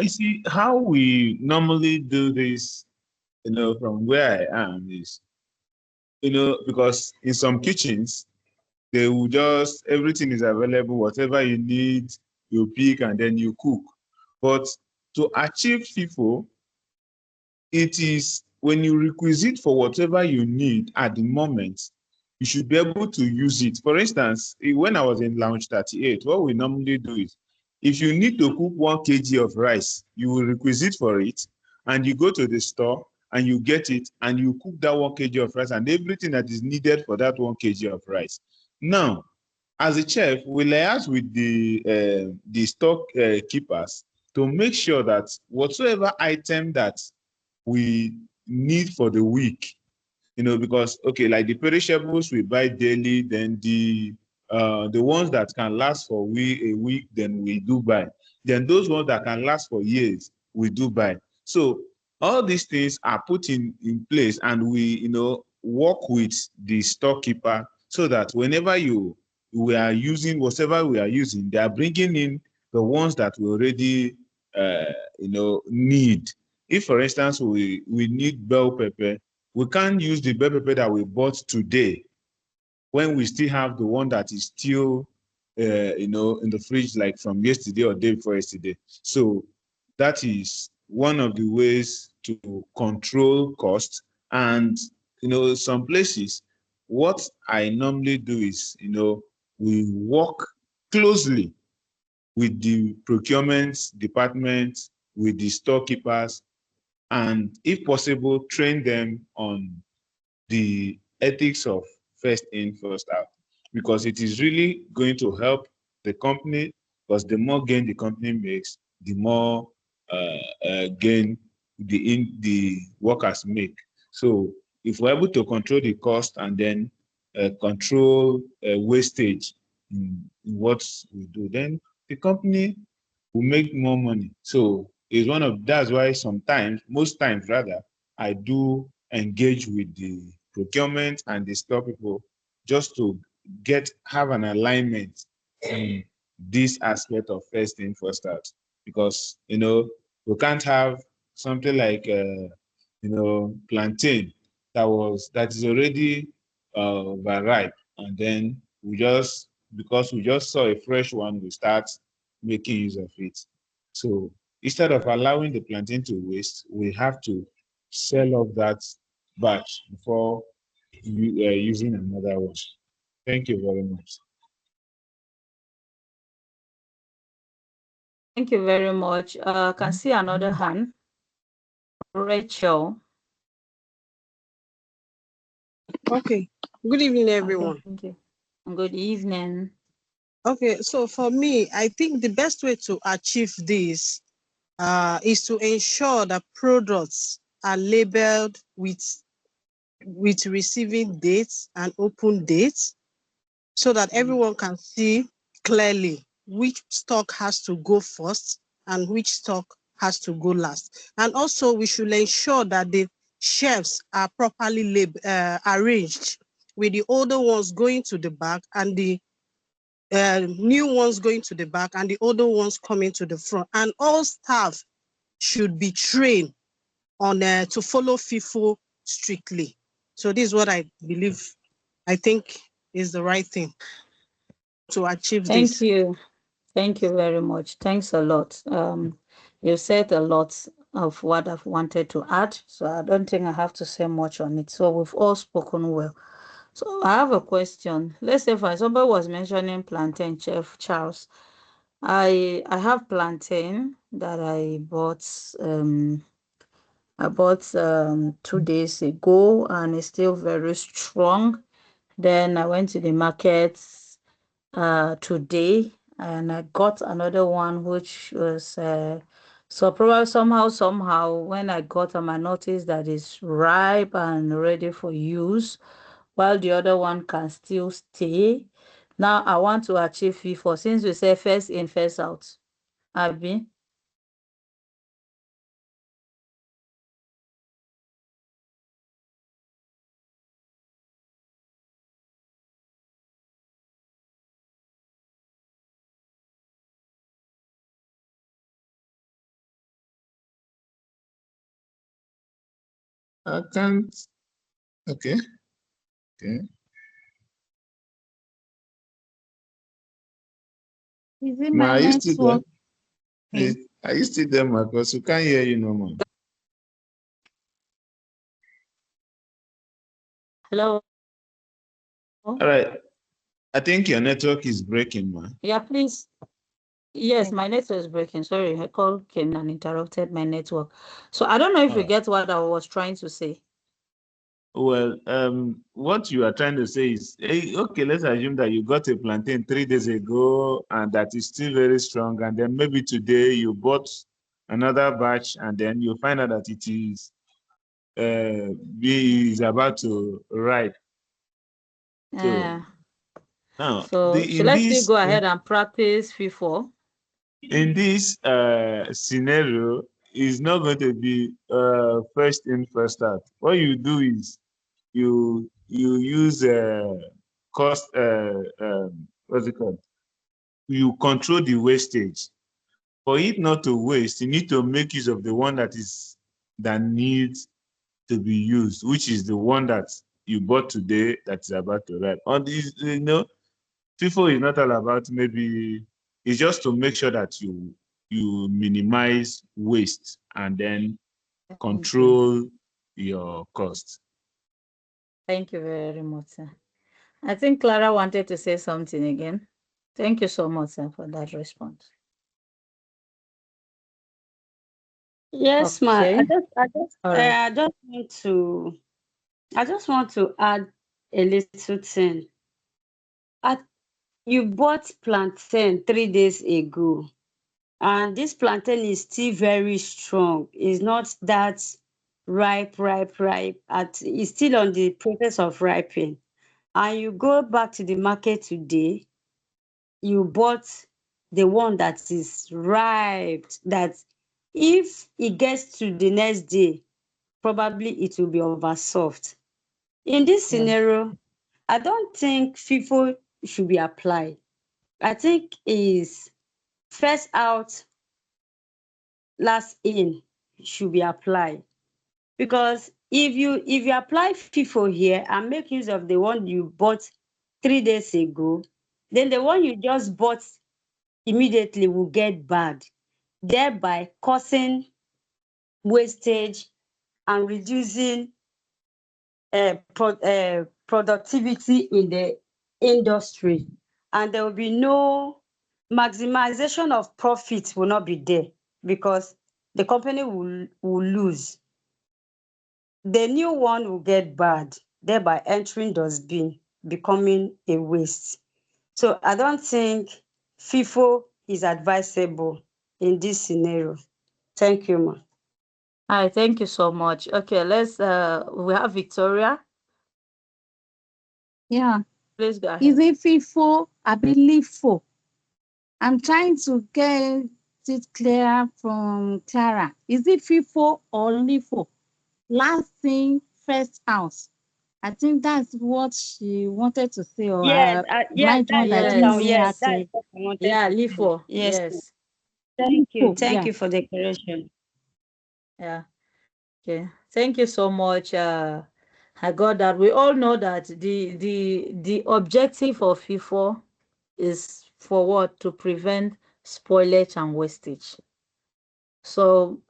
you see how we normally do this, from where I am is, because in some kitchens, they will just, everything is available, whatever you need, you pick and then you cook. But to achieve FIFO, it is when you requisite for whatever you need at the moment, you should be able to use it. For instance, when I was in Lounge 38, what we normally do is, if you need to cook 1 kg of rice, you will requisite for it, and you go to the store and you get it, and you cook that 1 kg of rice and everything that is needed for that 1 kg of rice. Now, as a chef, we liaise with the stock keepers to make sure that whatsoever item that we need for the week, because like the perishables we buy daily, then the ones that can last for a week, then we do buy. Then those ones that can last for years, we do buy. So all these things are put in place, and we work with the storekeeper so that whenever we are using whatever we are using, they are bringing in the ones that we already need. If, for instance, we need bell pepper, we can't use the bell pepper that we bought today when we still have the one that is still, in the fridge, like from yesterday or day before yesterday. So that is one of the ways to control costs. And, some places, what I normally do is, we work closely with the procurement department, with the storekeepers, and if possible, train them on the ethics of first in, first out, because it is really going to help the company, because the more gain the company makes, the more gain the workers make. So if we're able to control the cost and then control wastage in what we do, then the company will make more money. So that's why most times rather, I do engage with the procurement and the store people just to have an alignment in this aspect of first in, first out. Because, we can't have something like, plantain that is already ripe, and then because we just saw a fresh one, we start making use of it. So instead of allowing the plantain to waste, we have to sell off that batch before using another one. Thank you very much. Thank you very much. Can see another hand. Rachel. Okay. Good evening, everyone. Okay, thank you. Good evening. Okay, so for me, I think the best way to achieve this is to ensure that products are labeled with receiving dates and open dates, so that everyone can see clearly which stock has to go first and which stock has to go last. And also, we should ensure that the shelves are properly arranged, with the older ones going to the back and the new ones going to the back and the older ones coming to the front. And all staff should be trained on to follow FIFO strictly. So this is what I think is the right thing to achieve Thank this. you. Thank you very much. Thanks a lot. You said a lot of what I've wanted to add, so I don't think I have to say much on it. So we've all spoken well. So I have a question. Let's say, for somebody was mentioning plantain, Chef Charles. I have plantain that I bought 2 days ago, and it's still very strong. Then I went to the market today, and I got another one which was so probably somehow when I got them, I noticed that it's ripe and ready for use, while the other one can still stay. Now I want to achieve FIFO since we say first in, first out. Abi? I can't. Okay. Okay. Is it Ma, my are you still there? network? Are you still there, Marcos? We can't hear you no more. Hello? All right. I think your network is breaking, man. Yeah, please. Yes, my network is breaking. Sorry, a call came and interrupted my network. So I don't know if All you right. get what I was trying to say. Well, what you are trying to say is, okay, let's assume that you got a plantain 3 days ago and that is still very strong, and then maybe today you bought another batch, and then you find out that it is about to ripe. So now, So should I still go ahead and practice FIFO? in this scenario, is not going to be first in, first out. What you do is you use cost what's it called? You control the wastage. For it not to waste, you need to make use of the one that needs to be used, which is the one that you bought today that is about to ripe. On this, FIFO is not all about maybe, it's just to make sure that you minimize waste and then control your cost. Thank you very much, sir. I think Clara wanted to say something again. Thank you so much, sir, for that response. Yes, ma. Okay. All right. I just want to add a little thing. You bought plantain 3 days ago, and this plantain is still very strong. It's not that ripe. It's still on the process of ripening. And you go back to the market today, you bought the one that is ripe, that if it gets to the next day, probably it will be over soft. In this scenario, I don't think FIFO should be applied. I think is first out, last in should be applied. Because if you apply FIFO here and make use of the one you bought 3 days ago, then the one you just bought immediately will get bad, thereby causing wastage and reducing productivity in the industry, and there will be no maximization of profit, will not be there, because the company will lose. The new one will get bad, thereby entering dustbin, becoming a waste. So I don't think FIFO is advisable in this scenario. Thank you, ma. Hi, thank you so much. Okay, let's we have Victoria. Yeah. Please go ahead. Is it FIFO? I believe FIFO. I'm trying to get it clear from Clara. Is it FIFO or LIFO? Last thing, first out. I think that's what she wanted to say. Or Yes, might want I didn't hear her clearly. Yeah, LIFO. Yes. Yes. Thank you. LIFO, Thank yeah. you for the correction. Yeah. Okay. Thank you so much. I got that. We all know that the objective of FIFO is for what? To prevent spoilage and wastage. So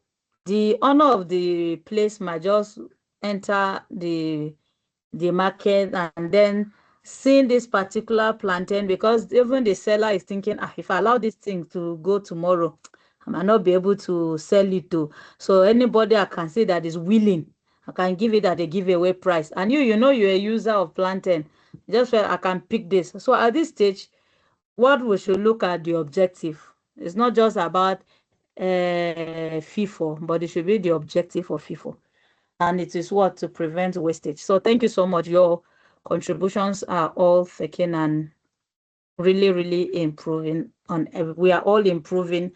the owner of the place might just enter the market and then seeing this particular plantain, because even the seller is thinking, if I allow this thing to go tomorrow, I might not be able to sell it to. So anybody I can see that is willing, I can give it at a giveaway price. And you know you're a user of plantain. Just feel I can pick this. So at this stage, what we should look at the objective. It's not just about FIFO, but it should be the objective of FIFO. And it is what to prevent wastage. So thank you so much. Your contributions are all taken and really, really improving on. We are all improving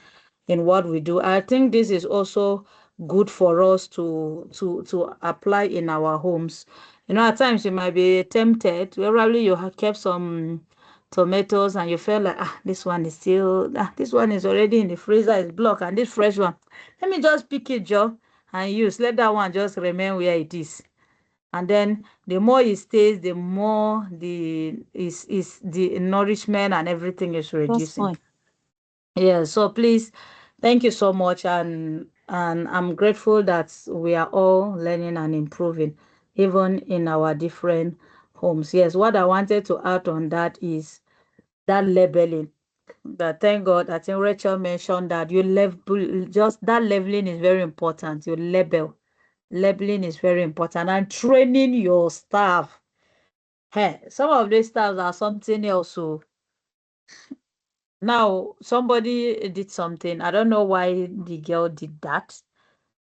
in what we do. I think this is also good for us to apply in our homes. You know, at times you might be tempted. Probably you have kept some tomatoes and you feel like, this one is still, this one is already in the freezer, it's blocked, and this fresh one, let me just pick it, Joe, and use. Let that one just remain where it is. And then the more it stays, the more the nourishment and everything is reducing. Yeah, so please, thank you so much, and I'm grateful that we are all learning and improving, even in our different homes. Yes, what I wanted to add on that is that labeling. That, thank God, I think Rachel mentioned that you label, just that labeling is very important. You label. Labeling is very important, and training your staff. Hey, some of these staffs are something else. So now somebody did something. I don't know why the girl did that,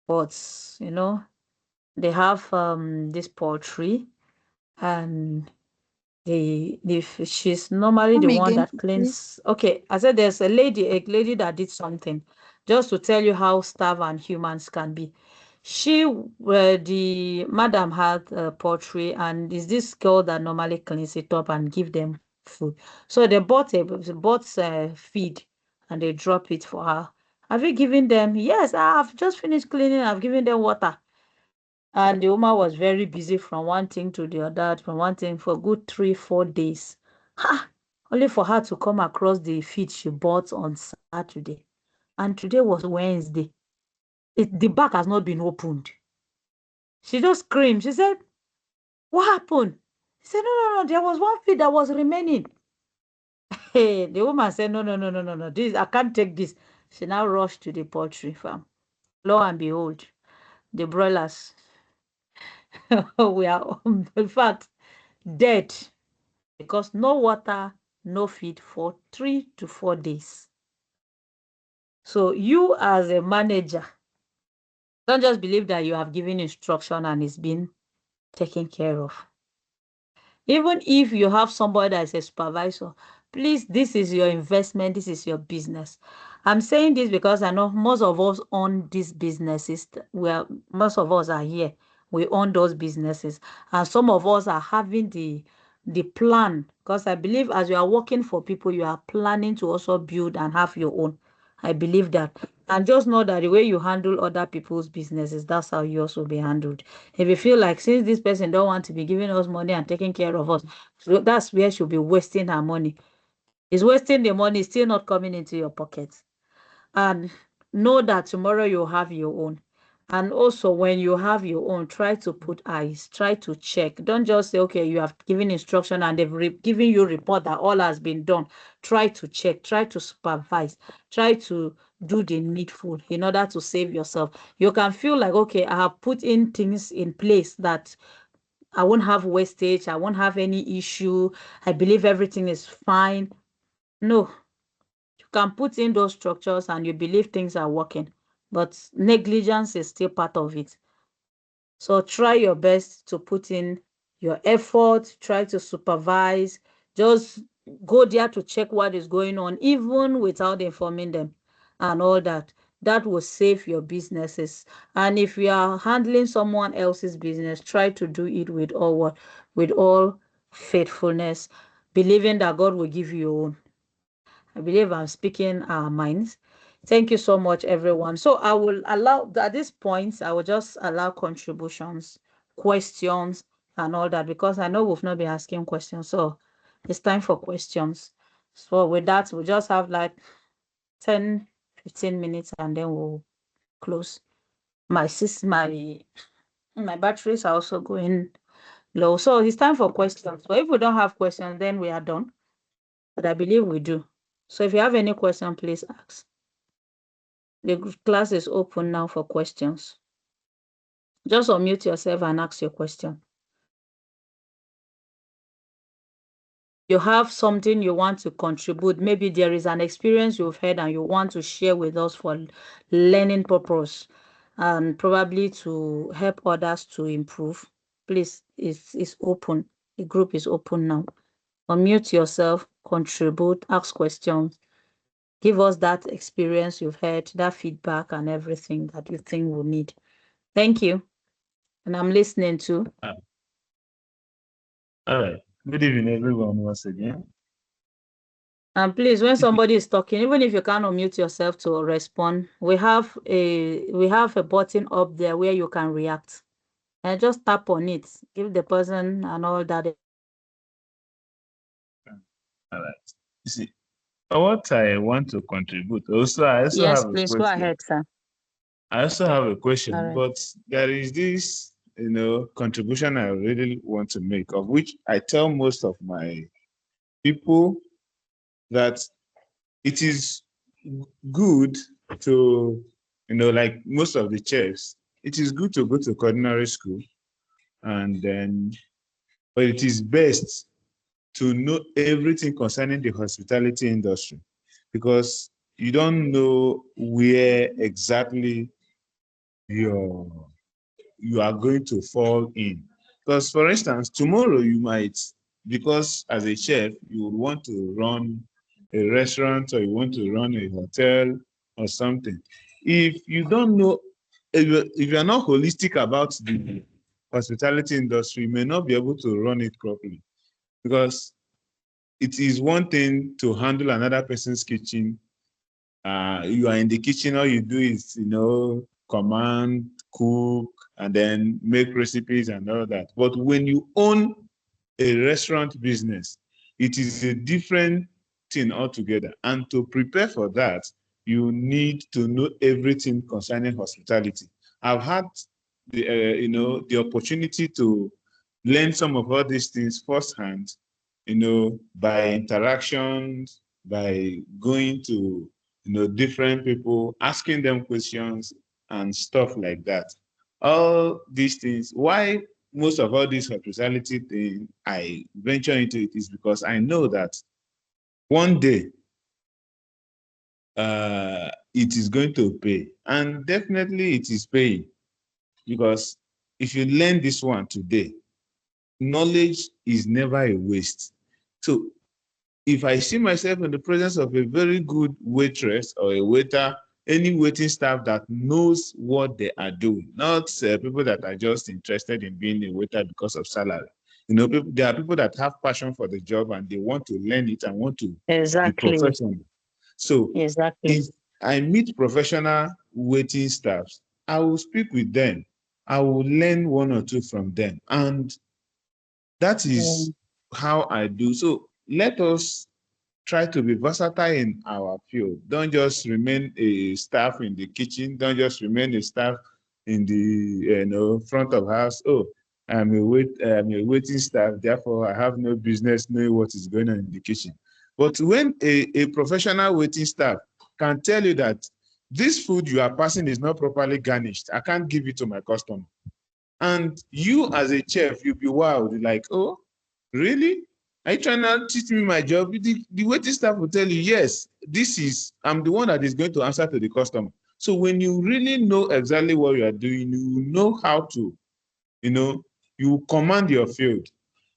but you know, they have this poultry, and she's normally the Come one again, that please. cleans. Okay, I said there's a lady that did something, just to tell you how staff and humans can be. The madam had poultry, and is this girl that normally cleans it up and give them food. So they bought feed, and they drop it for her. Have you given them? Yes, I've just finished cleaning. I've given them water. And the woman was very busy from one thing to the other, from one thing for good 3-4 days. Ha! Only for her to come across the feed she bought on Saturday. And today was Wednesday. The bag has not been opened. She just screamed. She said, "What happened?" He said, "No, there was one feed that was remaining." Hey, the woman said, "No, no, no, no, no, no. This, I can't take this." She now rushed to the poultry farm. Lo and behold, the broilers we are, in fact, dead, because no water, no feed for 3-4 days. So you, as a manager, don't just believe that you have given instruction and it's been taken care of. Even if you have somebody that is a supervisor, please, this is your investment, this is your business. I'm saying this because I know most of us own these businesses. Most of us are here. We own those businesses. And some of us are having the plan, because I believe as you are working for people, you are planning to also build and have your own. I believe that. And just know that the way you handle other people's businesses, that's how you also be handled. If you feel like, since this person don't want to be giving us money and taking care of us, so that's where she'll be wasting her money. Is wasting the money, still not coming into your pocket. And know that tomorrow you'll have your own. And also, when you have your own, try to put eyes, try to check. Don't just say, okay, you have given instruction and they've given you report that all has been done. Try to check, try to supervise, try to do the needful in order to save yourself. You can feel like, okay, I have put in things in place that I won't have wastage, I won't have any issue, I believe everything is fine. No, you can put in those structures and you believe things are working, but negligence is still part of it. So try your best to put in your effort, try to supervise, just go there to check what is going on, even without informing them and all that. That will save your businesses. And if you are handling someone else's business, try to do it with all faithfulness, believing that God will give you your own. I believe I'm speaking our minds. Thank you so much, everyone. So I will allow, at this point, I will just allow contributions, questions, and all that, because I know we've not been asking questions. So it's time for questions. So with that, we'll just have like 10, 15 minutes and then we'll close. My batteries are also going No, so it's time for questions. So if we don't have questions, then we are done. But I believe we do. So if you have any question, please ask. The class is open now for questions. Just unmute yourself and ask your question. You have something you want to contribute. Maybe there is an experience you've had and you want to share with us for learning purpose and probably to help others to improve. Please, it's open. The group is open now. Unmute yourself, contribute, ask questions. Give us that experience you've had, that feedback and everything that you think we need. Thank you. And I'm listening too. All right. Good evening, everyone, once again. And please, when somebody is talking, even if you can't unmute yourself to respond, we have a button up there where you can react. And just tap on it. Give the person and all that. All right. You see, what I want to contribute. Also, I also Yes, have a please go question. ahead, sir. I also have a question, All right. but there is this, contribution I really want to make, of which I tell most of my people that it is good to, like most of the chefs, it is good to go to culinary school, and then, but it is best to know everything concerning the hospitality industry, because you don't know where exactly you are going to fall in. Because, for instance, tomorrow you might, because as a chef, you would want to run a restaurant or you want to run a hotel or something. If you don't know, if you're not holistic about the hospitality industry, you may not be able to run it properly. Because it is one thing to handle another person's kitchen. You are in the kitchen, all you do is, command, cook, and then make recipes and all that. But when you own a restaurant business, it is a different thing altogether. And to prepare for that, you need to know everything concerning hospitality. I've had the opportunity to learn some of all these things firsthand, by interactions, by going to, different people, asking them questions and stuff like that. All these things, why most of all this hospitality thing, I venture into it is because I know that one day it is going to pay, and definitely it is paying, because if you learn this one today, knowledge is never a waste. So if I see myself in the presence of a very good waitress or a waiter, any waiting staff that knows what they are doing, not people that are just interested in being a waiter because of salary. There are people that have passion for the job and they want to learn it and want to be professional. So if I meet professional waiting staffs, I will speak with them. I will learn one or two from them. And that is how I do. So let us try to be versatile in our field. Don't just remain a staff in the kitchen. Don't just remain a staff in the front of house. Oh, I'm a waiting staff, therefore I have no business knowing what is going on in the kitchen. But when a professional waiting staff can tell you that this food you are passing is not properly garnished, I can't give it to my customer. And you as a chef, you'll be wild, like, oh, really? Are you trying to teach me my job? The waiting staff will tell you, yes, I'm the one that is going to answer to the customer. So when you really know exactly what you are doing, you know how to, you command your field.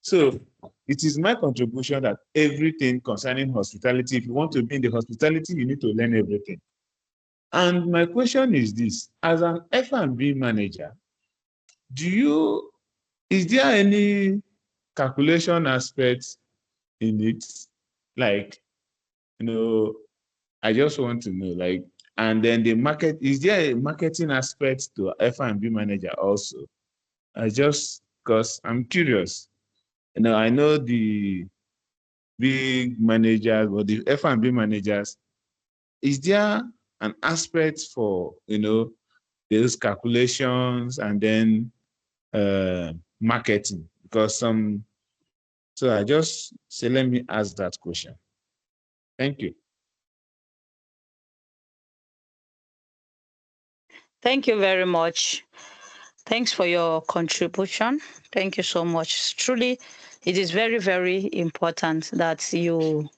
So it is my contribution that everything concerning hospitality, if you want to be in the hospitality, you need to learn everything. And my question is this: as an F&B manager, is there any calculation aspects in it? Like, I just want to know, like, and then the market, is there a marketing aspect to F&B manager also? Because I'm curious. I know the big managers or the F&B managers, is there an aspect for, those calculations and then marketing? Because so I just say, let me ask that question. Thank you. Thank you very much. Thanks for your contribution. Thank you so much. Truly, it is very, very important that you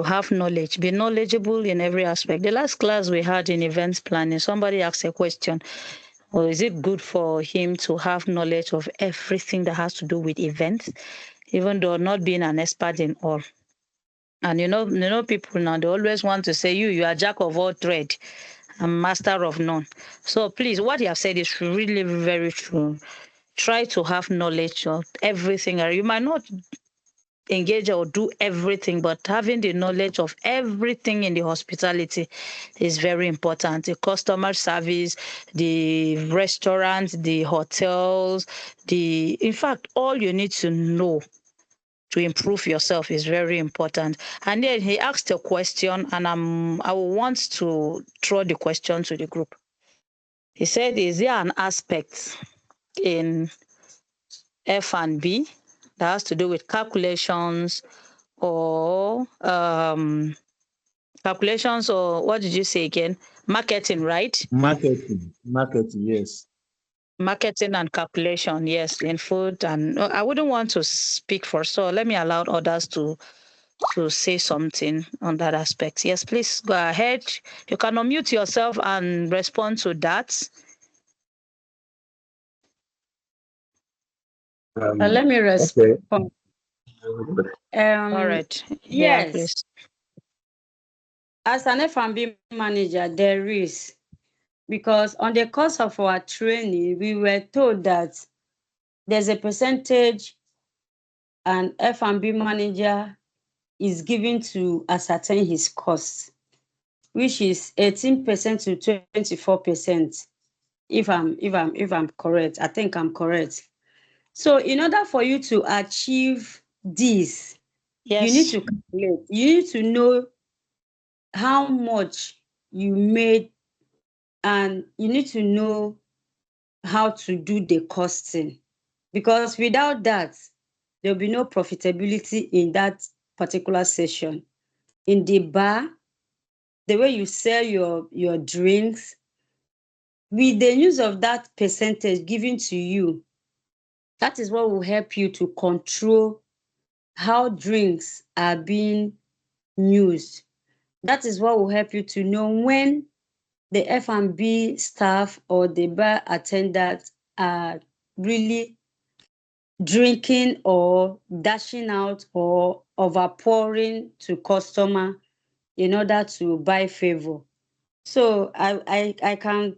have knowledge, be knowledgeable in every aspect. The last class we had in events planning, somebody asked a question, or is it good for him to have knowledge of everything that has to do with events, even though not being an expert in all? And people now, they always want to say, you are jack of all trade and master of none. So please, what you have said is really very true. Try to have knowledge of everything. You might not engage or do everything, but having the knowledge of everything in the hospitality is very important. The customer service, the restaurants, the hotels, in fact, all you need to know to improve yourself is very important. And then he asked a question, and I will want to throw the question to the group. He said, is there an aspect in F&B that has to do with calculations or calculations, or what did you say again? Marketing, right? Marketing, yes. Marketing and calculation, yes, in food. And I wouldn't want to speak for, so let me allow others to say something on that aspect. Yes, please go ahead. You can unmute yourself and respond to that. Let me respond. Okay. All right. Yeah, Yes. please. As an F&B manager, there is, because on the course of our training, we were told that there's a percentage an F&B manager is given to ascertain his costs, which is 18% to 24%. If I'm correct, I think I'm correct. So in order for you to achieve this, yes, you need to calculate. You need to know how much you made, and you need to know how to do the costing, because without that, there'll be no profitability in that particular session. In the bar, the way you sell your drinks, with the use of that percentage given to you, that is what will help you to control how drinks are being used. That is what will help you to know when the F&B staff or the bar attendants are really drinking or dashing out or overpouring to customer in order to buy favor. So I can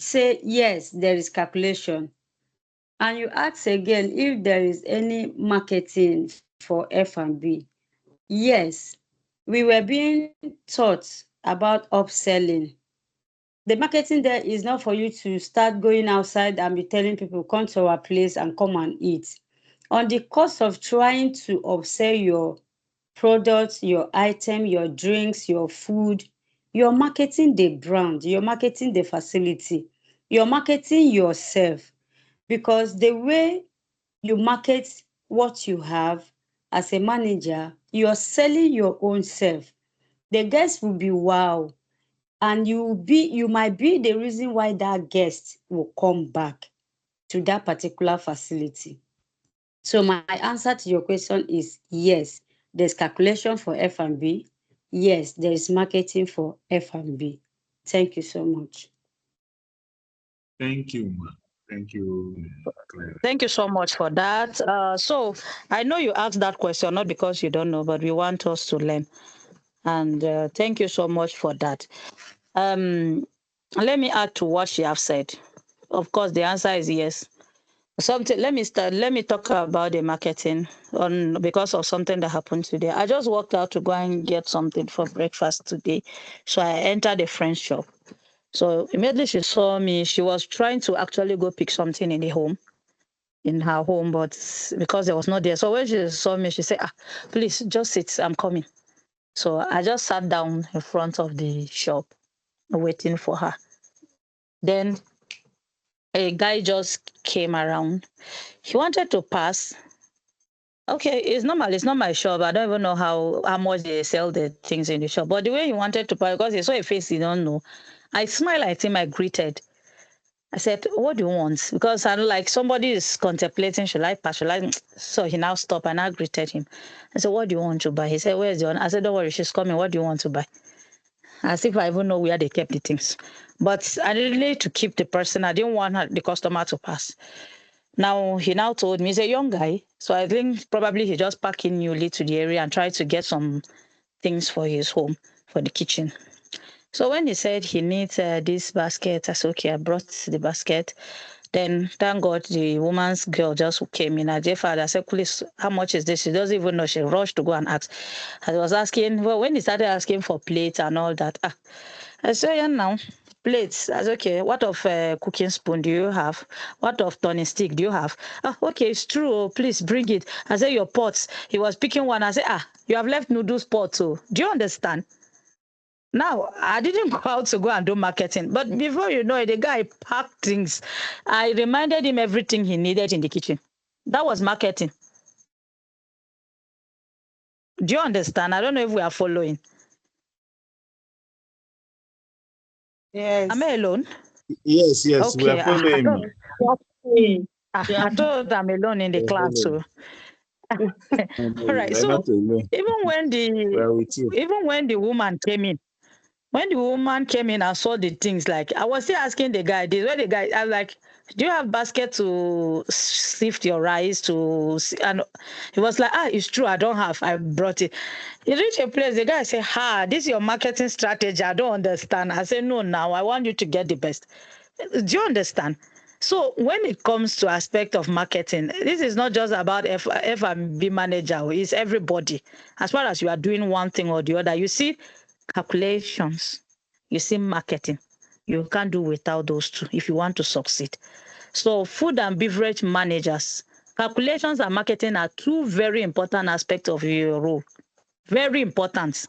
say yes, there is calculation. And you ask again if there is any marketing for F&B. Yes, we were being taught about upselling. The marketing there is not for you to start going outside and be telling people, come to our place and come and eat. On the cost of trying to upsell your products, your item, your drinks, your food, you're marketing the brand, you're marketing the facility, you're marketing yourself. Because the way you market what you have as a manager, you're selling your own self. The guests will be wow. And you might be the reason why that guest will come back to that particular facility. So my answer to your question is yes, there's calculation for F&B. Yes, there is marketing for F&B. Thank you so much. Thank you, ma. Thank you, Clara. Thank you so much for that. So I know you asked that question not because you don't know, but we want us to learn. And thank you so much for that. Let me add to what she have said. Of course, the answer is yes. Let me talk about the marketing because of something that happened today. I just walked out to go and get something for breakfast today. So I entered a friend's shop. So immediately she saw me, she was trying to actually go pick something in her home, but because there was not there. So when she saw me, she said, please just sit, I'm coming. So I just sat down in front of the shop waiting for her. Then a guy just came around. He wanted to pass. Okay, it's normal. It's not my shop. I don't even know how much they sell the things in the shop. But the way he wanted to pass, because he saw a face he don't know, I smiled at him. I greeted. I said, "What do you want?" Because I'm like, somebody is contemplating, should I pass? Should I? So he now stopped and I greeted him. I said, "What do you want to buy?" He said, "Where's the one?" I said, "Don't worry, she's coming. What do you want to buy?" As if I even know where they kept the things. But I needed to keep the person. I didn't want the customer to pass. Now, he now told me he's a young guy. So I think probably he just packed in newly to the area and tried to get some things for his home, for the kitchen. So when he said he needs this basket, I said, okay, I brought the basket. Then, thank God, the woman's girl just came in. I said, please, how much is this? She doesn't even know. She rushed to go and ask. I was asking, well, when he started asking for plates and all that, I said, yeah, now, plates. I said, okay, what of cooking spoon do you have? What of turning stick do you have? Okay, it's true. Oh, please bring it. I said, your pots. He was picking one. I said, you have left noodles pot. So do you understand? Now, I didn't go out to go and do marketing, but before you know it, the guy packed things. I reminded him everything he needed in the kitchen. That was marketing. Do you understand? I don't know if we are following. Yes. Am I alone? Yes, yes, we Okay. are following. I thought I'm alone in the We are class. So. following. All right. We're So not alone. even when We are with you. the woman came in, and saw the things, like I was still asking the guy, I was like, do you have basket to sift your rice to? And he was like, it's true, I don't have. I brought it. He reached a place, the guy said, this is your marketing strategy. I don't understand. I said, no, now I want you to get the best. Do you understand? So when it comes to aspect of marketing, this is not just about F&B manager, it's everybody. As far as you are doing one thing or the other, you see calculations, you see marketing. You can't do without those two if you want to succeed. So food and beverage managers, calculations and marketing are two very important aspects of your role. Very important.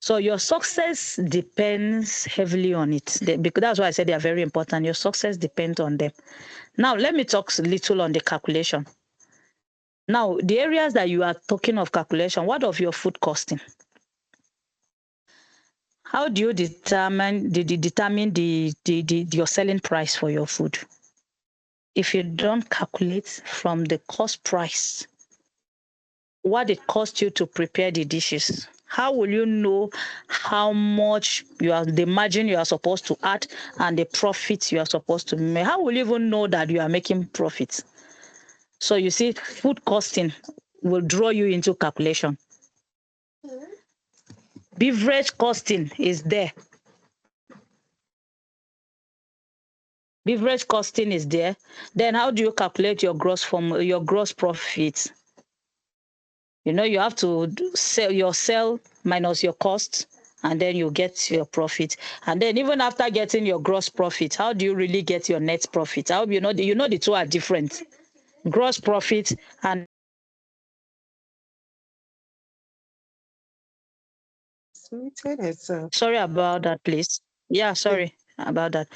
So your success depends heavily on it. Because that's why I said they are very important. Your success depends on them. Now, let me talk a little on the calculation. Now, the areas that you are talking of calculation, what of your food costing? How do you determine your selling price for your food? If you don't calculate from the cost price, what it costs you to prepare the dishes, how will you know how much the margin you are supposed to add and the profit you are supposed to make? How will you even know that you are making profits? So you see, food costing will draw you into calculation. Beverage costing is there. Beverage costing is there. Then how do you calculate your gross profit? You have to sell minus your cost, and then you get your profit. And then even after getting your gross profit, how do you really get your net profit? I hope you know the two are different. Gross profit and sorry about that, please. Yeah, sorry about that.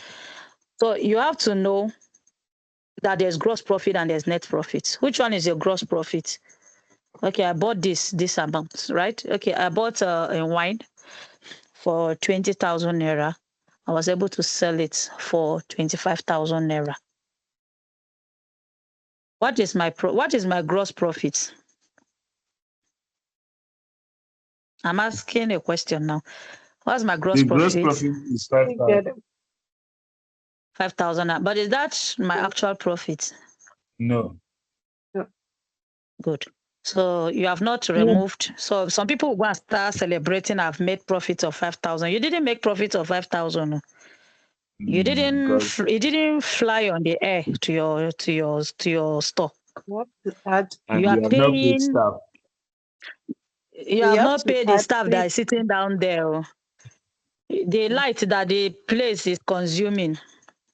So you have to know that there's gross profit and there's net profit. Which one is your gross profit? Okay, I bought this amount, right? Okay, I bought a wine for 20,000 naira. I was able to sell it for 25,000 naira. What is my gross profit? I'm asking a question now. What's my gross profit? The gross profit is 5,000. 5,000. But is that my actual profit? No. Good. So you have not removed. So some people will start celebrating. I've made profit of 5,000. You didn't make profit of 5,000. You didn't. It didn't fly on the air to your store. And you are have paying. Not paid staff. You have not paid the staff that is sitting down there. The light that the place is consuming.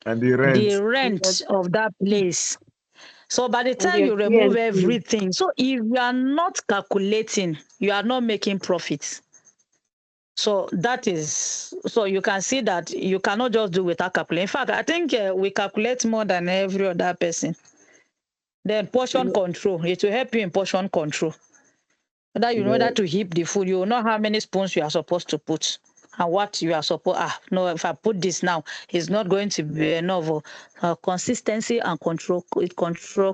And the rent. The rent of that place. So by the time you remove everything, so if you are not calculating, you are not making profits. So that is, so you can see that you cannot just do without calculating. In fact, I think we calculate more than every other person. Then portion control, it will help you in portion control. That you know that to heap the food, you will know how many spoons you are supposed to put and what you are supposed. No, if I put this now, it's not going to be enough. Consistency and control,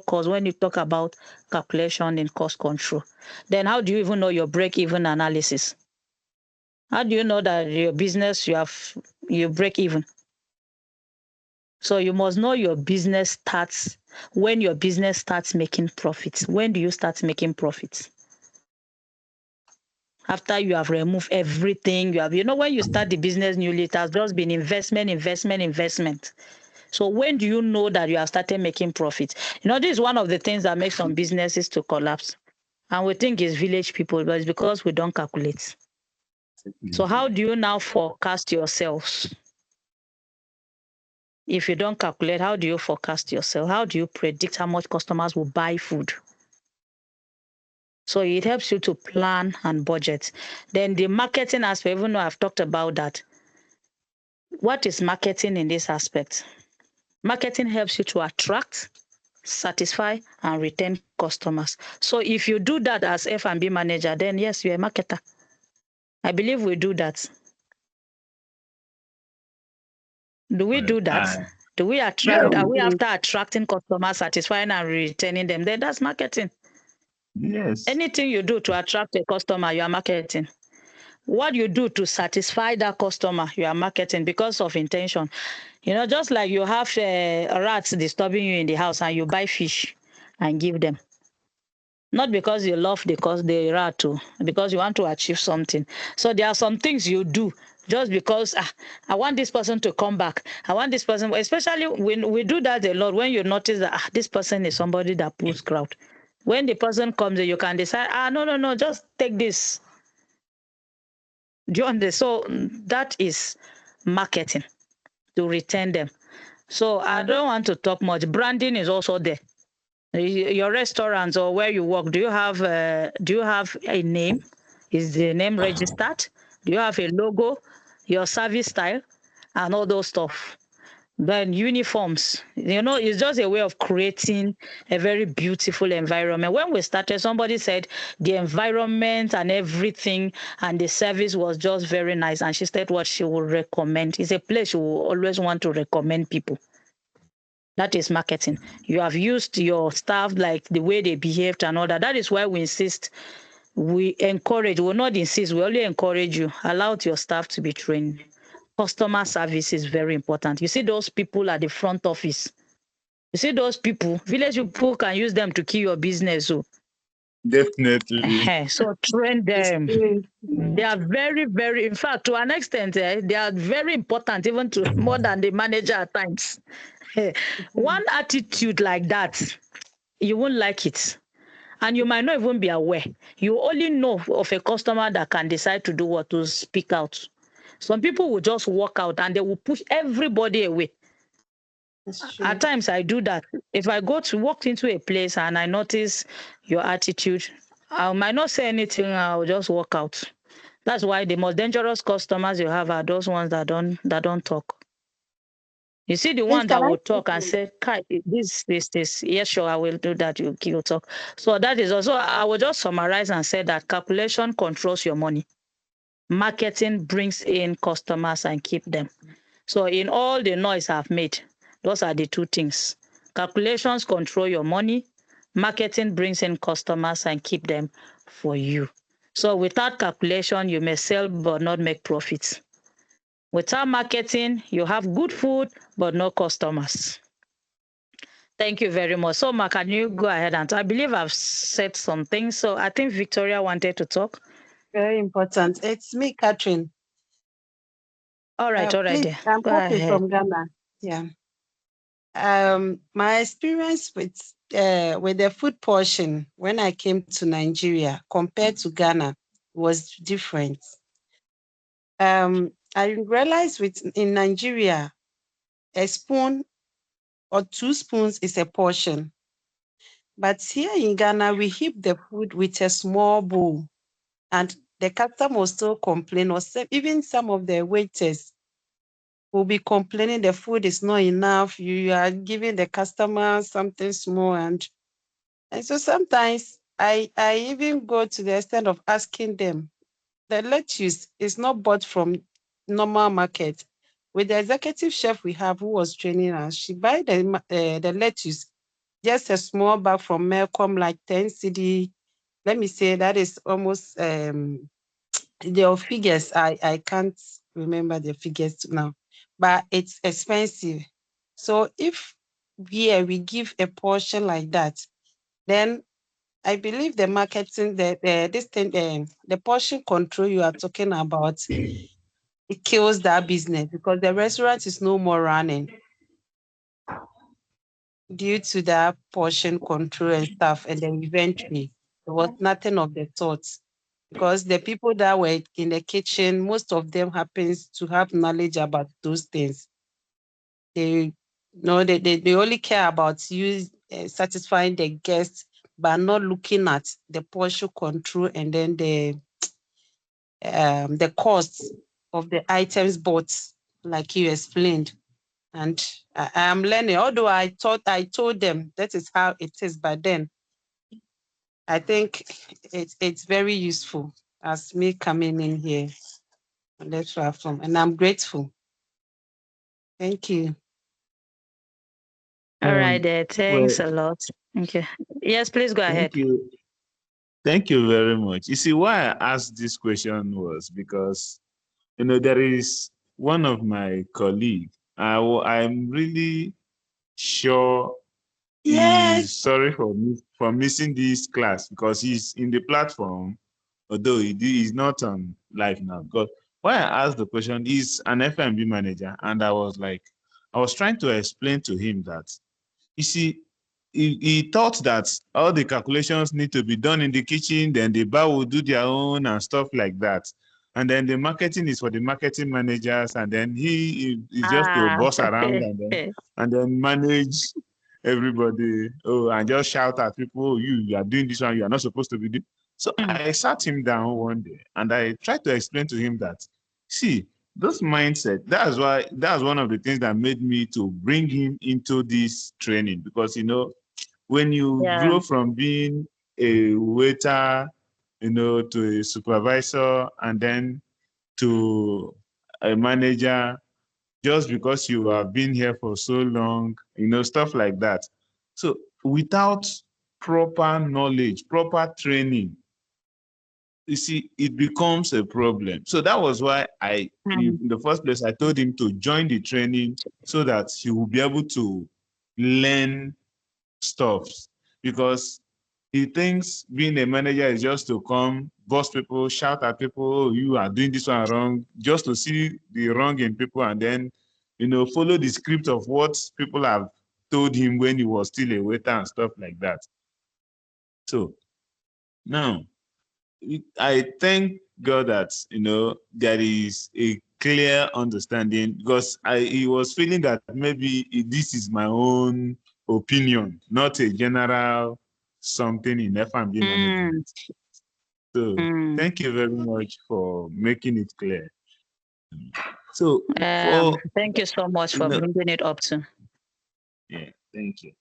cost when you talk about calculation in cost control. Then how do you even know your break-even analysis? How do you know that your business you break even? So you must know your business starts when your business starts making profits. When do you start making profits? After you have removed everything, when you start the business newly, it has just been investment. So when do you know that you have started making profits? This is one of the things that makes some businesses to collapse. And we think it's village people, but it's because we don't calculate. So how do you now forecast yourselves? If you don't calculate, how do you forecast yourself? How do you predict how much customers will buy food? So it helps you to plan and budget. Then the marketing aspect, even though I've talked about that, what is marketing in this aspect? Marketing helps you to attract, satisfy, and retain customers. So if you do that as F&B manager, then yes, you're a marketer. I believe we do that. Do we do that? Do we attract? Are we after attracting customers, satisfying, and retaining them? Then that's marketing. Yes. Anything you do to attract a customer, you are marketing. What you do to satisfy that customer, you are marketing because of intention. Just like you have rats disturbing you in the house and you buy fish and give them. Not because you love the rat, because you want to achieve something. So there are some things you do just because I want this person to come back. I want this person, especially when we do that a lot, when you notice that this person is somebody that pulls crowd. When the person comes, you can decide, no, just take this. Do you understand? So that is marketing to retain them. So I don't want to talk much. Branding is also there. Your restaurants or where you work, do you have a name? Is the name registered? Do you have a logo? Your service style and all those stuff. Then uniforms, it's just a way of creating a very beautiful environment. When we started, somebody said the environment and everything and the service was just very nice. And she said what she would recommend. It's a place she will always want to recommend people. That is marketing. You have used your staff, like the way they behaved and all that. That is why we insist. We encourage, we will not insist, we only encourage you. Allow your staff to be trained. Customer service is very important. You see those people at the front office. You see those people, village people can use them to kill your business. So. Definitely. So train them. They are very, very, in fact, to an extent, they are very important, even to more than the manager at times. One attitude like that, you won't like it. And you might not even be aware. You only know of a customer that can decide to do what, to speak out. Some people will just walk out and they will push everybody away. At times I do that. If I walk into a place and I notice your attitude, I might not say anything, I'll just walk out. That's why the most dangerous customers you have are those ones that don't talk. You see the one that will talk and say, this, yes, sure, I will do that, you talk. So that is also, I will just summarize and say that calculation controls your money. Marketing brings in customers and keep them. So in all the noise I've made, those are the two things. Calculations control your money. Marketing brings in customers and keep them for you. So without calculation, you may sell but not make profits. Without marketing, you have good food but no customers. Thank you very much. So, Ma, can you go ahead and I believe I've said some things. So I think Victoria wanted to talk. Very important. It's me, Catherine. All right, please, I'm Catherine from Ghana. Yeah. My experience with the food portion when I came to Nigeria compared to Ghana was different. I realized in Nigeria, a spoon or 2 spoons is a portion. But here in Ghana, we heap the food with a small bowl. And the customer will still complain, or even some of the waiters will be complaining the food is not enough. You are giving the customer something small, and so sometimes I even go to the extent of asking them, the lettuce is not bought from normal market. With the executive chef we have who was training us, she buy the lettuce, just a small bag from Melcom, like 10 cedi. Let me say that is almost the figures. I can't remember the figures now, but it's expensive. So if here we give a portion like that, then I believe the marketing, the portion control you are talking about, it kills that business, because the restaurant is no more running due to that portion control and stuff. And then eventually there was nothing of the sort, because the people that were in the kitchen, most of them happens to have knowledge about those things. They they only care about you satisfying the guests, but not looking at the portion control and then the costs of the items bought, like you explained. And I am learning, although I told them that is how it is, but then I think it's very useful as me coming in here on this platform, and I'm grateful. Thank you. All right, there. Well, Thanks a lot. Thank you. Yes, please go ahead. thank you. Thank you very much. You see, why I asked this question was because, there is one of my colleagues. I'm really sure he's sorry for missing this class, because he's in the platform, although he's not on live now. Because why I asked the question, he's an FMB manager, and I was trying to explain to him that, you see, he thought that all the calculations need to be done in the kitchen, then the bar will do their own and stuff like that. And then the marketing is for the marketing managers, and then he is just to boss around and then manage everybody. Oh, and just shout at people, oh, you are doing this one, you are not supposed to be doing. So I sat him down one day and I tried to explain to him that, see, those mindset, that's one of the things that made me to bring him into this training, because when you grow from being a waiter, to a supervisor, and then to a manager, just because you have been here for so long, stuff like that. So without proper knowledge, proper training, you see, it becomes a problem. So that was why in the first place, I told him to join the training so that he will be able to learn stuff, because he thinks being a manager is just to come, boss people, shout at people, oh, you are doing this one wrong, just to see the wrong in people and then, follow the script of what people have told him when he was still a waiter and stuff like that. So now, I thank God that, there is a clear understanding, because he was feeling that maybe this is my own opinion, not a general something in F&B management. So thank you very much for making it clear. So thank you so much for bringing it up too. Yeah, thank you.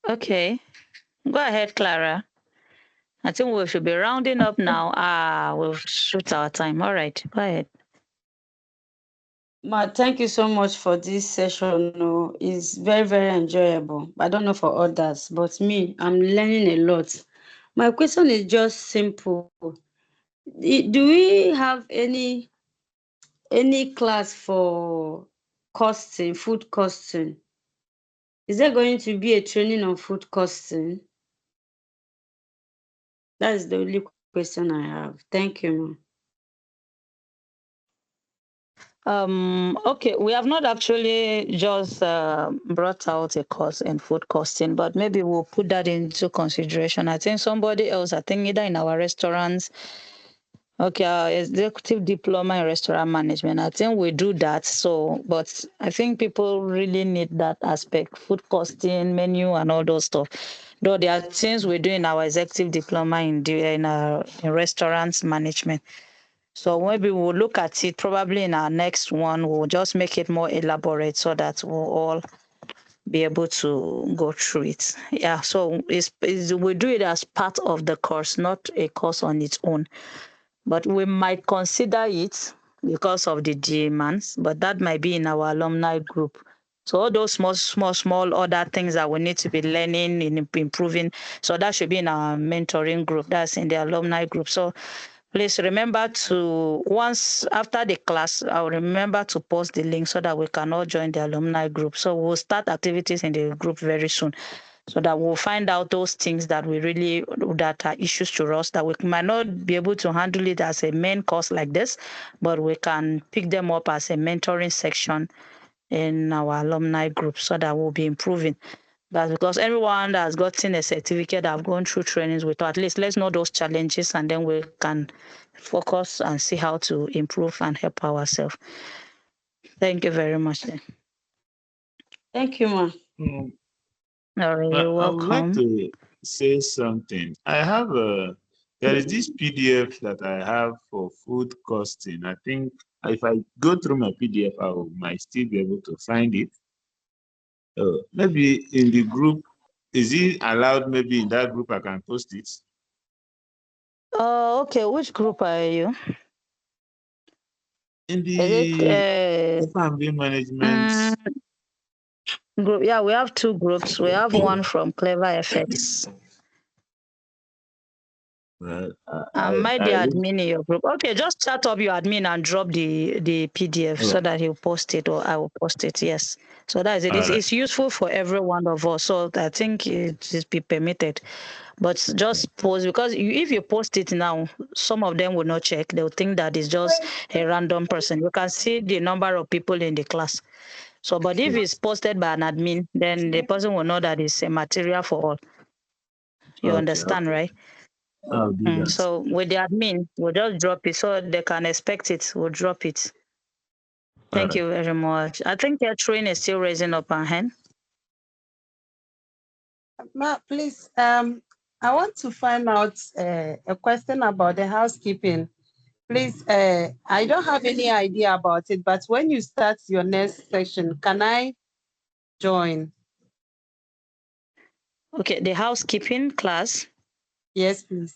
Okay, go ahead, Clara. I think we should be rounding up now. We'll shoot our time. All right, go ahead. Ma, thank you so much for this session. No, it's very, very enjoyable. I don't know for others, but me, I'm learning a lot. My question is just simple. Do we have any class for costing, food costing? Is there going to be a training on food costing? That is the only question I have. Thank you, ma'am. Okay, we have not actually just brought out a course in food costing, but maybe we'll put that into consideration. I think somebody else, I think either in our restaurants, okay, executive diploma in restaurant management, I think we do that. So, but I think people really need that aspect, food costing, menu, and all those stuff. Though there are things we do in our executive diploma in restaurants management. So maybe we'll look at it probably in our next one. We'll just make it more elaborate so that we'll all be able to go through it. Yeah, so we do it as part of the course, not a course on its own. But we might consider it because of the demands, but that might be in our alumni group. So all those small other things that we need to be learning and improving. So that should be in our mentoring group. That's in the alumni group. So please remember to, once after the class, I'll remember to post the link so that we can all join the alumni group. So we'll start activities in the group very soon so that we'll find out those things that that are issues to us, that we might not be able to handle it as a main course like this, but we can pick them up as a mentoring section in our alumni group so that we'll be improving. That's because everyone that has gotten a certificate, have gone through trainings with, at least let's know those challenges and then we can focus and see how to improve and help ourselves. Thank you very much. Thank you, ma. All right, you're I would like welcome. to say something. There is this PDF that I have for food costing. I think if I go through my PDF, might still be able to find it. Maybe in the group, is it allowed? Maybe in that group I can post it. Okay, which group are you? In the F&B management group. Yeah, we have two groups. We have one from Clever FX. I might be admin in your group. Okay, just chat up your admin and drop the PDF so that he'll post it or I will post it. Yes. So that's it. It's useful for every one of us. So I think it is be permitted. But just post, because if you post it now, some of them will not check. They'll think that it's just a random person. You can see the number of people in the class. So, but if it's posted by an admin, then the person will know that it's a material for all. You understand, right? I'll do that. So with the admin, we'll just drop it so they can expect it. We'll drop it. Thank you very much. I think Catherine is still raising up her hand. Ma, please, I want to find out a question about the housekeeping. Please, I don't have any idea about it, but when you start your next session, can I join? Okay, the housekeeping class? Yes, please.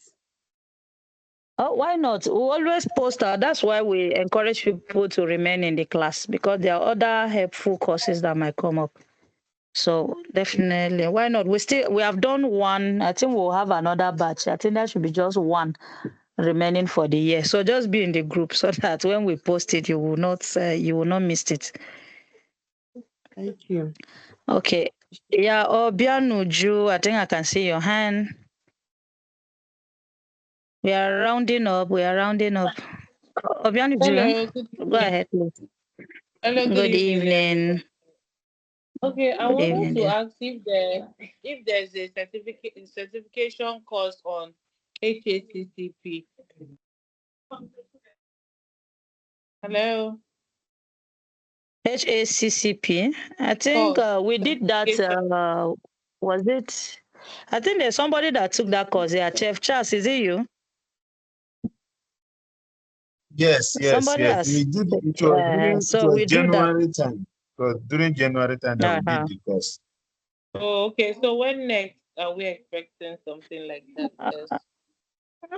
Oh, why not? We always post that. That's why we encourage people to remain in the class, because there are other helpful courses that might come up. So definitely, why not? We have done one. I think we'll have another batch. I think there should be just one remaining for the year. So just be in the group so that when we post it, you will not miss it. Thank you. Okay. Yeah, Obianuju, I think I can see your hand. We are rounding up. Obianuju, go ahead, please. Hello, Good evening. Okay, I Good wanted evening, to dear. ask if there's a certification course on HACCP. Hello. HACCP. I think we did that. Was it? I think there's somebody that took that course. Yeah, Chef Charles, is it you? Yes. We did it. Was January time. Because during January time that we did the course. Oh, okay. So when next are we expecting something like that?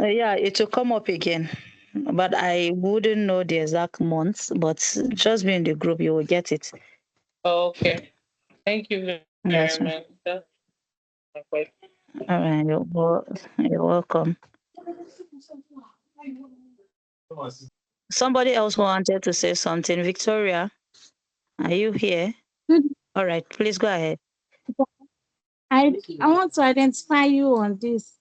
Yeah, it will come up again, but I wouldn't know the exact months. But just be in the group, you will get it. Oh, okay. Thank you very much. That's my question. All right, you're welcome. Somebody else wanted to say something. Victoria, are you here? All right, please go ahead. I want to identify you on this.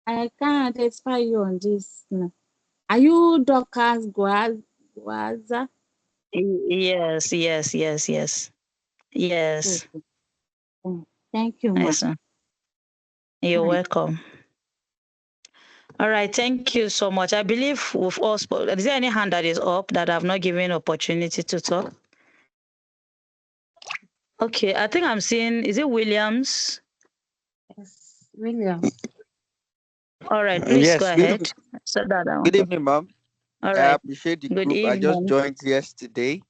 I can identify you on this. Are you Dorcas Guaza? Yes. Thank you, ma. Yes, you're welcome. All right, thank you so much. I believe with us, is there any hand that is up that I've not given opportunity to talk? Okay, I think I'm seeing, is it Williams? Yes. William. All right, please go Yes, good ahead. evening. So that I want Good to. evening, ma'am. All I right. appreciate the Good group. I just evening. joined yesterday.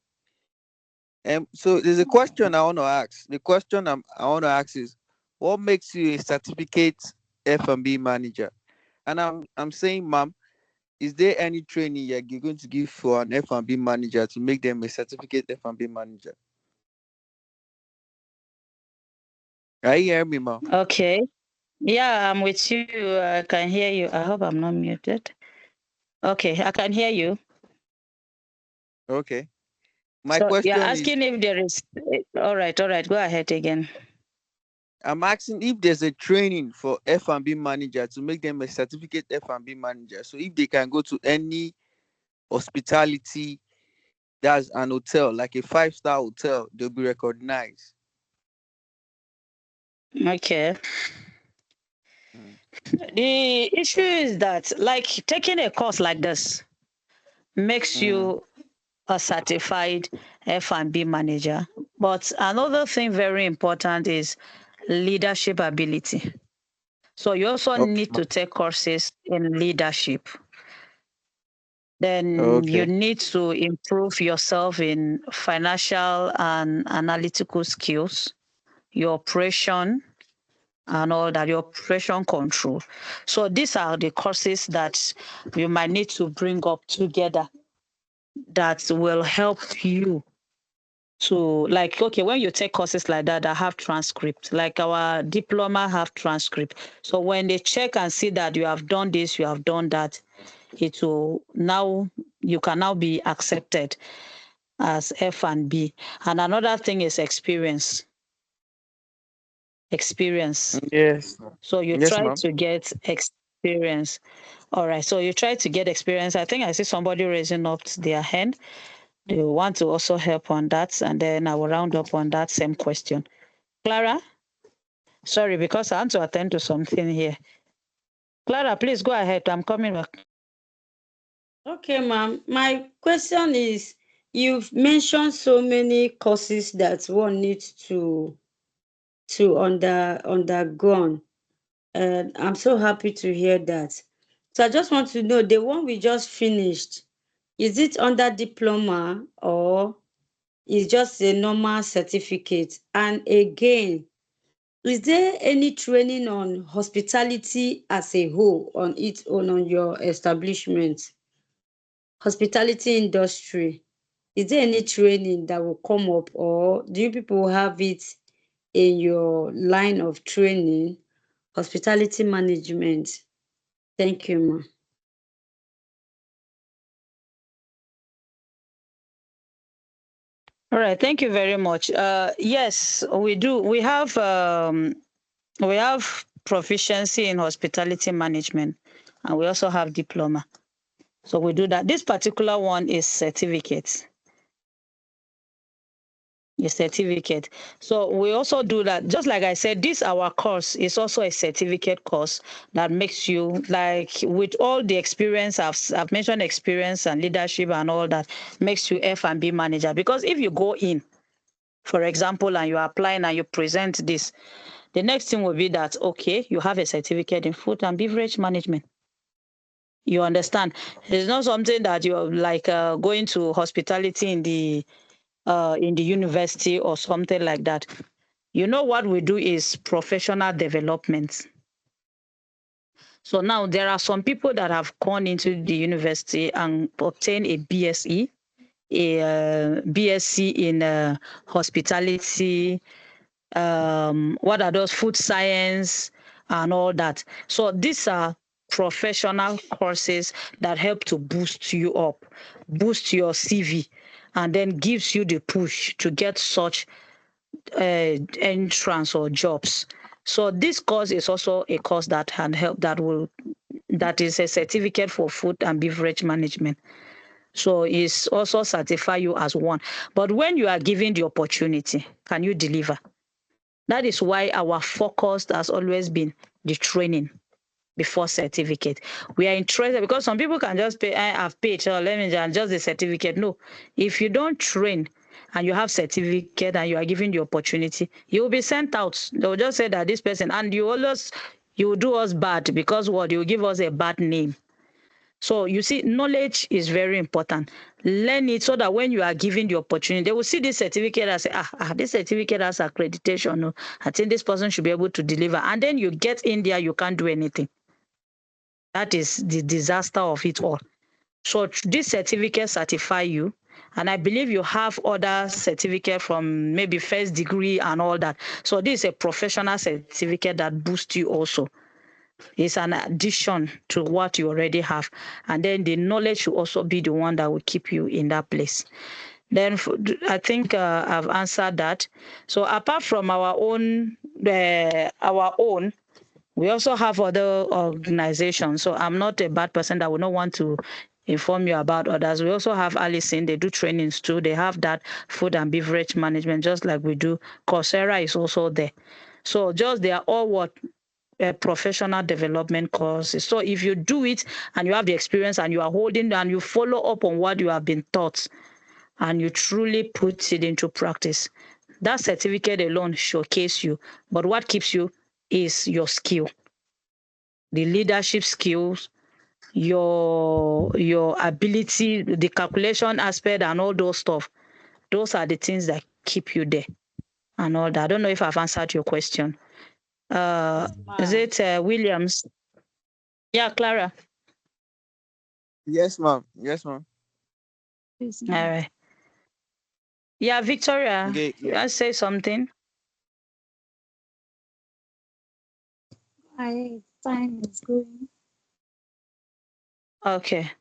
So there's a question I want to ask. The question I want to ask is, what makes you a certificate F&B manager? And I'm saying, ma'am, is there any training you're going to give for an F&B manager to make them a certificate F&B manager? Are you hearing me, ma'am? Okay. Yeah, I'm with you. I can hear you. I hope I'm not muted. Okay, I can hear you. Okay. My So you're question is, asking if there is. All right, all right. Go ahead again. I'm asking if there's a training for F&B manager to make them a certificate F&B manager. So if they can go to any hospitality, that's an hotel, like a 5-star hotel, they'll be recognized. Okay. The issue is that, like, taking a course like this makes you a certified F&B manager. But another thing very important is leadership ability. So you also need to take courses in leadership. Then you need to improve yourself in financial and analytical skills, your operation, and all that, your operation control. So these are the courses that you might need to bring up together that will help you to, like, okay, when you take courses like that have transcript, like our diploma have transcript. So when they check and see that you have done this, you have done that, it will now, you can now be accepted as F&B. And another thing is experience. Yes. So you Yes, try ma'am. to get experience. All right. So you try to get experience. I think I see somebody raising up their hand. They want to also help on that. And then I will round up on that same question. Clara? Sorry, because I want to attend to something here. Clara, please go ahead. I'm coming back. Okay, ma'am. My question is, you've mentioned so many courses that one needs to undergone. And I'm so happy to hear that. So I just want to know, the one we just finished, is it under diploma or is just a normal certificate? And again, is there any training on hospitality as a whole on its own on your establishment? Hospitality industry, is there any training that will come up, or do you people have it in your line of training, hospitality management? Thank you, ma. All right. Thank you very much. Yes, we do. We have proficiency in hospitality management, and we also have diploma. So we do that. This particular one is certificate. A certificate. So we also do that. Just like I said, this our course is also a certificate course that makes you, like, with all the experience I've mentioned, experience and leadership and all that, makes you F&B manager. Because if you go in, for example, and you are applying and you present this, the next thing will be that, okay, you have a certificate in food and beverage management. You understand? It's not something that you're like going to hospitality in the university or something like that. You know, what we do is professional development. So now there are some people that have gone into the university and obtained a BSE, a BSc in hospitality, what are those, food science and all that. So these are professional courses that help to boost you up, boost your CV, and then gives you the push to get such entrance or jobs. So this course is also a course that can help, that is a certificate for food and beverage management. So it's also certify you as one. But when you are given the opportunity, can you deliver? That is why our focus has always been the training before certificate. We are interested because some people can just pay, I've paid, so let me just the certificate. No, if you don't train and you have certificate and you are given the opportunity, you will be sent out. They will just say that this person, and you always, You will do us bad because what? You will give us a bad name. So you see, knowledge is very important. Learn it so that when you are given the opportunity, they will see this certificate and say, this certificate has accreditation. No, I think this person should be able to deliver. And then you get in there, you can't do anything. That is the disaster of it all. So this certificate certify you. And I believe you have other certificate from maybe first degree and all that. So this is a professional certificate that boosts you also. It's an addition to what you already have. And then the knowledge should also be the one that will keep you in that place. Then I think I've answered that. So apart from our own, we also have other organizations. So I'm not a bad person that would not want to inform you about others. We also have Allison. They do trainings too. They have that food and beverage management, just like we do. Coursera is also there. So just they are all what professional development courses. So if you do it and you have the experience and you are holding and you follow up on what you have been taught and you truly put it into practice, that certificate alone showcase you. But what keeps you is your skill, the leadership skills, your ability, the calculation aspect and all those stuff. Those are the things that keep you there and all that. I don't know if I've answered your question. Is it Williams? Yeah, Clara. Yes, ma'am. Yes, ma'am. All right. Yeah, Victoria, Okay. Yeah. you say something? Time is going. Okay.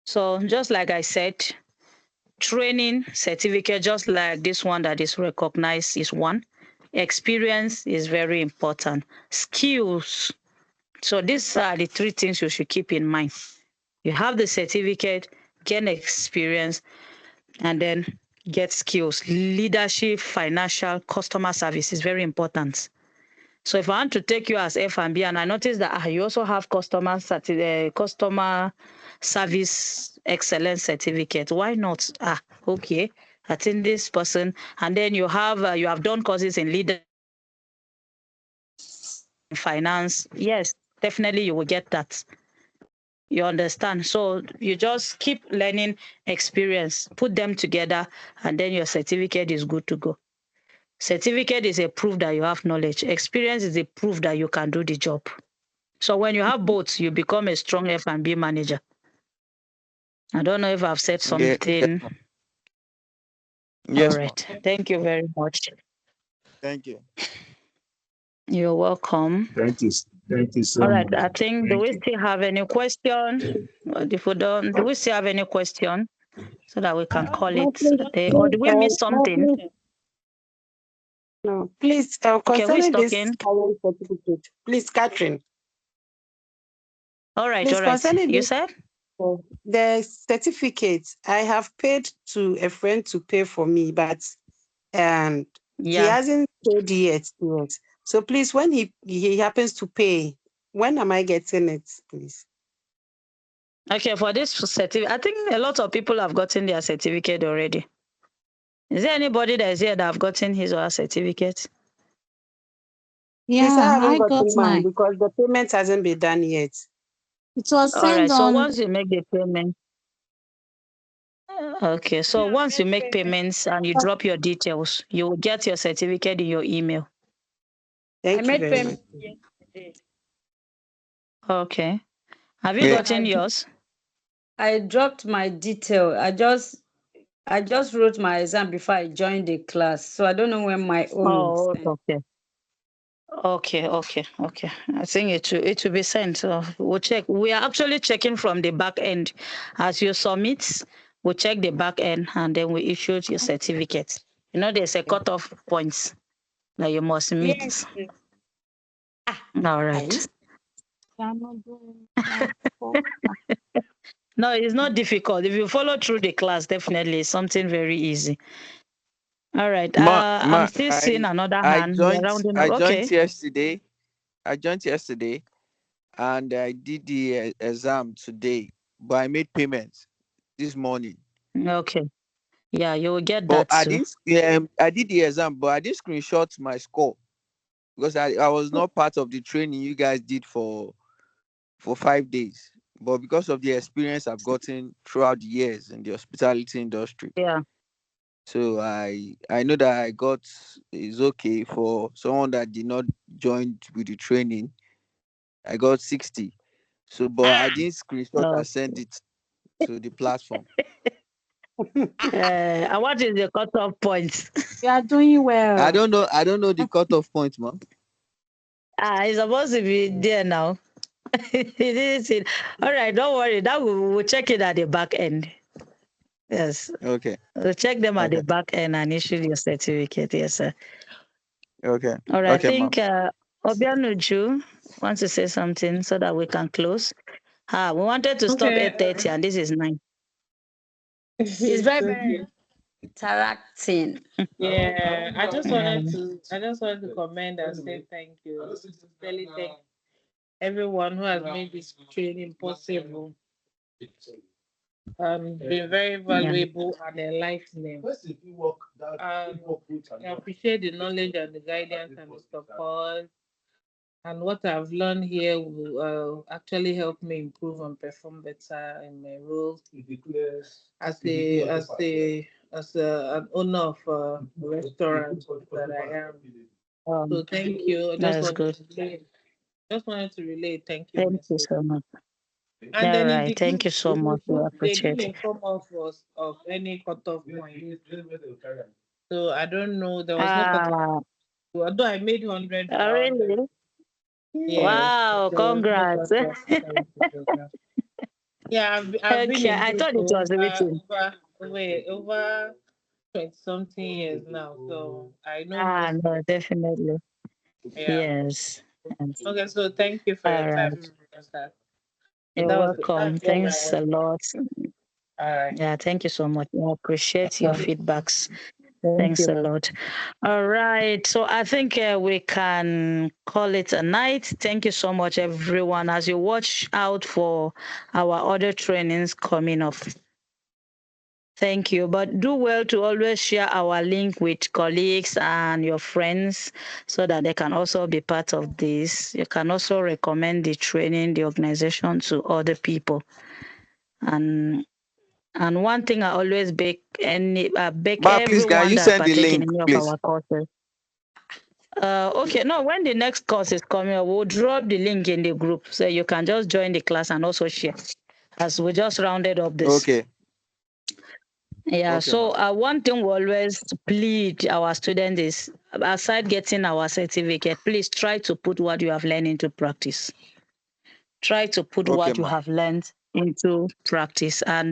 So just like I said, training certificate, just like this one that is recognized, is one. Experience is very important. Skills. So these are the three things you should keep in mind. You have the certificate, gain experience, and then get skills. Leadership, financial, customer service is very important. So if I want to take you as F&B and I notice that you also have customer service excellence certificate, why not? Okay, I think this person, and then you have done courses in leadership, finance. Yes, definitely you will get that. You understand? So you just keep learning experience, put them together, and then your certificate is good to go. Certificate is a proof that you have knowledge. Experience is a proof that you can do the job. So when you have both, you become a strong F&B manager. I don't know if I've said something. Yes, all right. Thank you very much. Thank you. You're welcome. Thank you. Thank you so All right. much. I think, do we still have any question? If we don't, do we still have any question so that we can call it a day? Or do we miss something? No, please, Okay, who is concerning this talking? current certificate, please, Catherine. All right, Please, all right. concerning You this, said? the certificate, I have paid to a friend to pay for me, but he hasn't paid yet. So please, when he happens to pay, when am I getting it, please? Okay, for this certificate, I think a lot of people have gotten their certificate already. Is there anybody that is here that have gotten his or her certificate? Yeah, Please, I haven't I got gotten mine mine. because the payment hasn't been done yet. It was All sent right, so on. once you make the payment, okay, so once you make payments and you drop your details, you will get your certificate in your email. Thank you very much. Okay. Have you gotten yours? I dropped my detail. I just wrote my exam before I joined the class, so I don't know when my own is. Okay. Okay. I think it will be sent. So we'll check. We are actually checking from the back end. As you submit, we'll check the back end and then we issue your certificate. You know, there's a cutoff points that you must meet. Yes. All right. No, it's not difficult. If you follow through the class, definitely it's something very easy. All right. I'm still seeing another hand. I joined yesterday. And I did the exam today, but I made payments this morning. Okay. Yeah, you will get But that too. I did the exam, but I didn't screenshot my score. because I was not part of the training you guys did for 5 days, but because of the experience I've gotten throughout the years in the hospitality industry, Yeah. so I know that I got is okay for someone that did not join with the training. I got 60. So, but I didn't screenshot Oh. and send it to the platform. And what is the cutoff point? You are doing I well. don't know. I don't know the cutoff point, man. It's supposed to be there now. It is it. All right, don't worry. That we'll check it at the back end. Yes. Okay. We'll check them at Okay. the back end and issue your certificate. Yes, sir. Okay. All right. I Okay, ma'am. think Obianuju wants to say something so that we can close. We wanted to stop Okay. 8:30 and this is 9. It's very interacting. Yeah, I just wanted to comment and say thank you. Really thank everyone who has made this training possible. Been very valuable and enlightening. I appreciate the knowledge and the guidance and the support. And what I've learned here will actually help me improve and perform better in my role as an owner of a restaurant that I am. So thank you. I That's good. just wanted to relay thank you Thank you message. so much. And All then right. Thank you so much. We they appreciate didn't it. inform us of any cutoff point. So I don't know. There was no cutoff. Although I made 100 Really? Yes. Wow, There was no congrats. cutoff. Yeah, I've been Okay, in I this thought it for was written. over 20-something years now. So I know most. No, definitely. Yeah. Yes. Yes. Okay, so thank you for your All time. right. Sister. You're welcome. That's all I Thanks a wanted. lot. All right. Yeah, thank you so much. I appreciate your feedbacks. Thank Thanks you. a lot. All right. So I think we can call it a night. Thank you so much, everyone, as you watch out for our other trainings coming up. Thank you. But do well to always share our link with colleagues and your friends so that they can also be part of this. You can also recommend the training, the organization to other people. And one thing I always beg Please, can everyone you that send the partake in link, any of please? our courses. Okay, no, when the next course is coming, we'll drop the link in the group so you can just join the class and also share as we just rounded up this. Okay. Yeah, Okay, so one thing we always plead our students is, aside getting our certificate, please try to put what you have learned into practice. Try to put Okay, what you ma'am. have learned into practice. And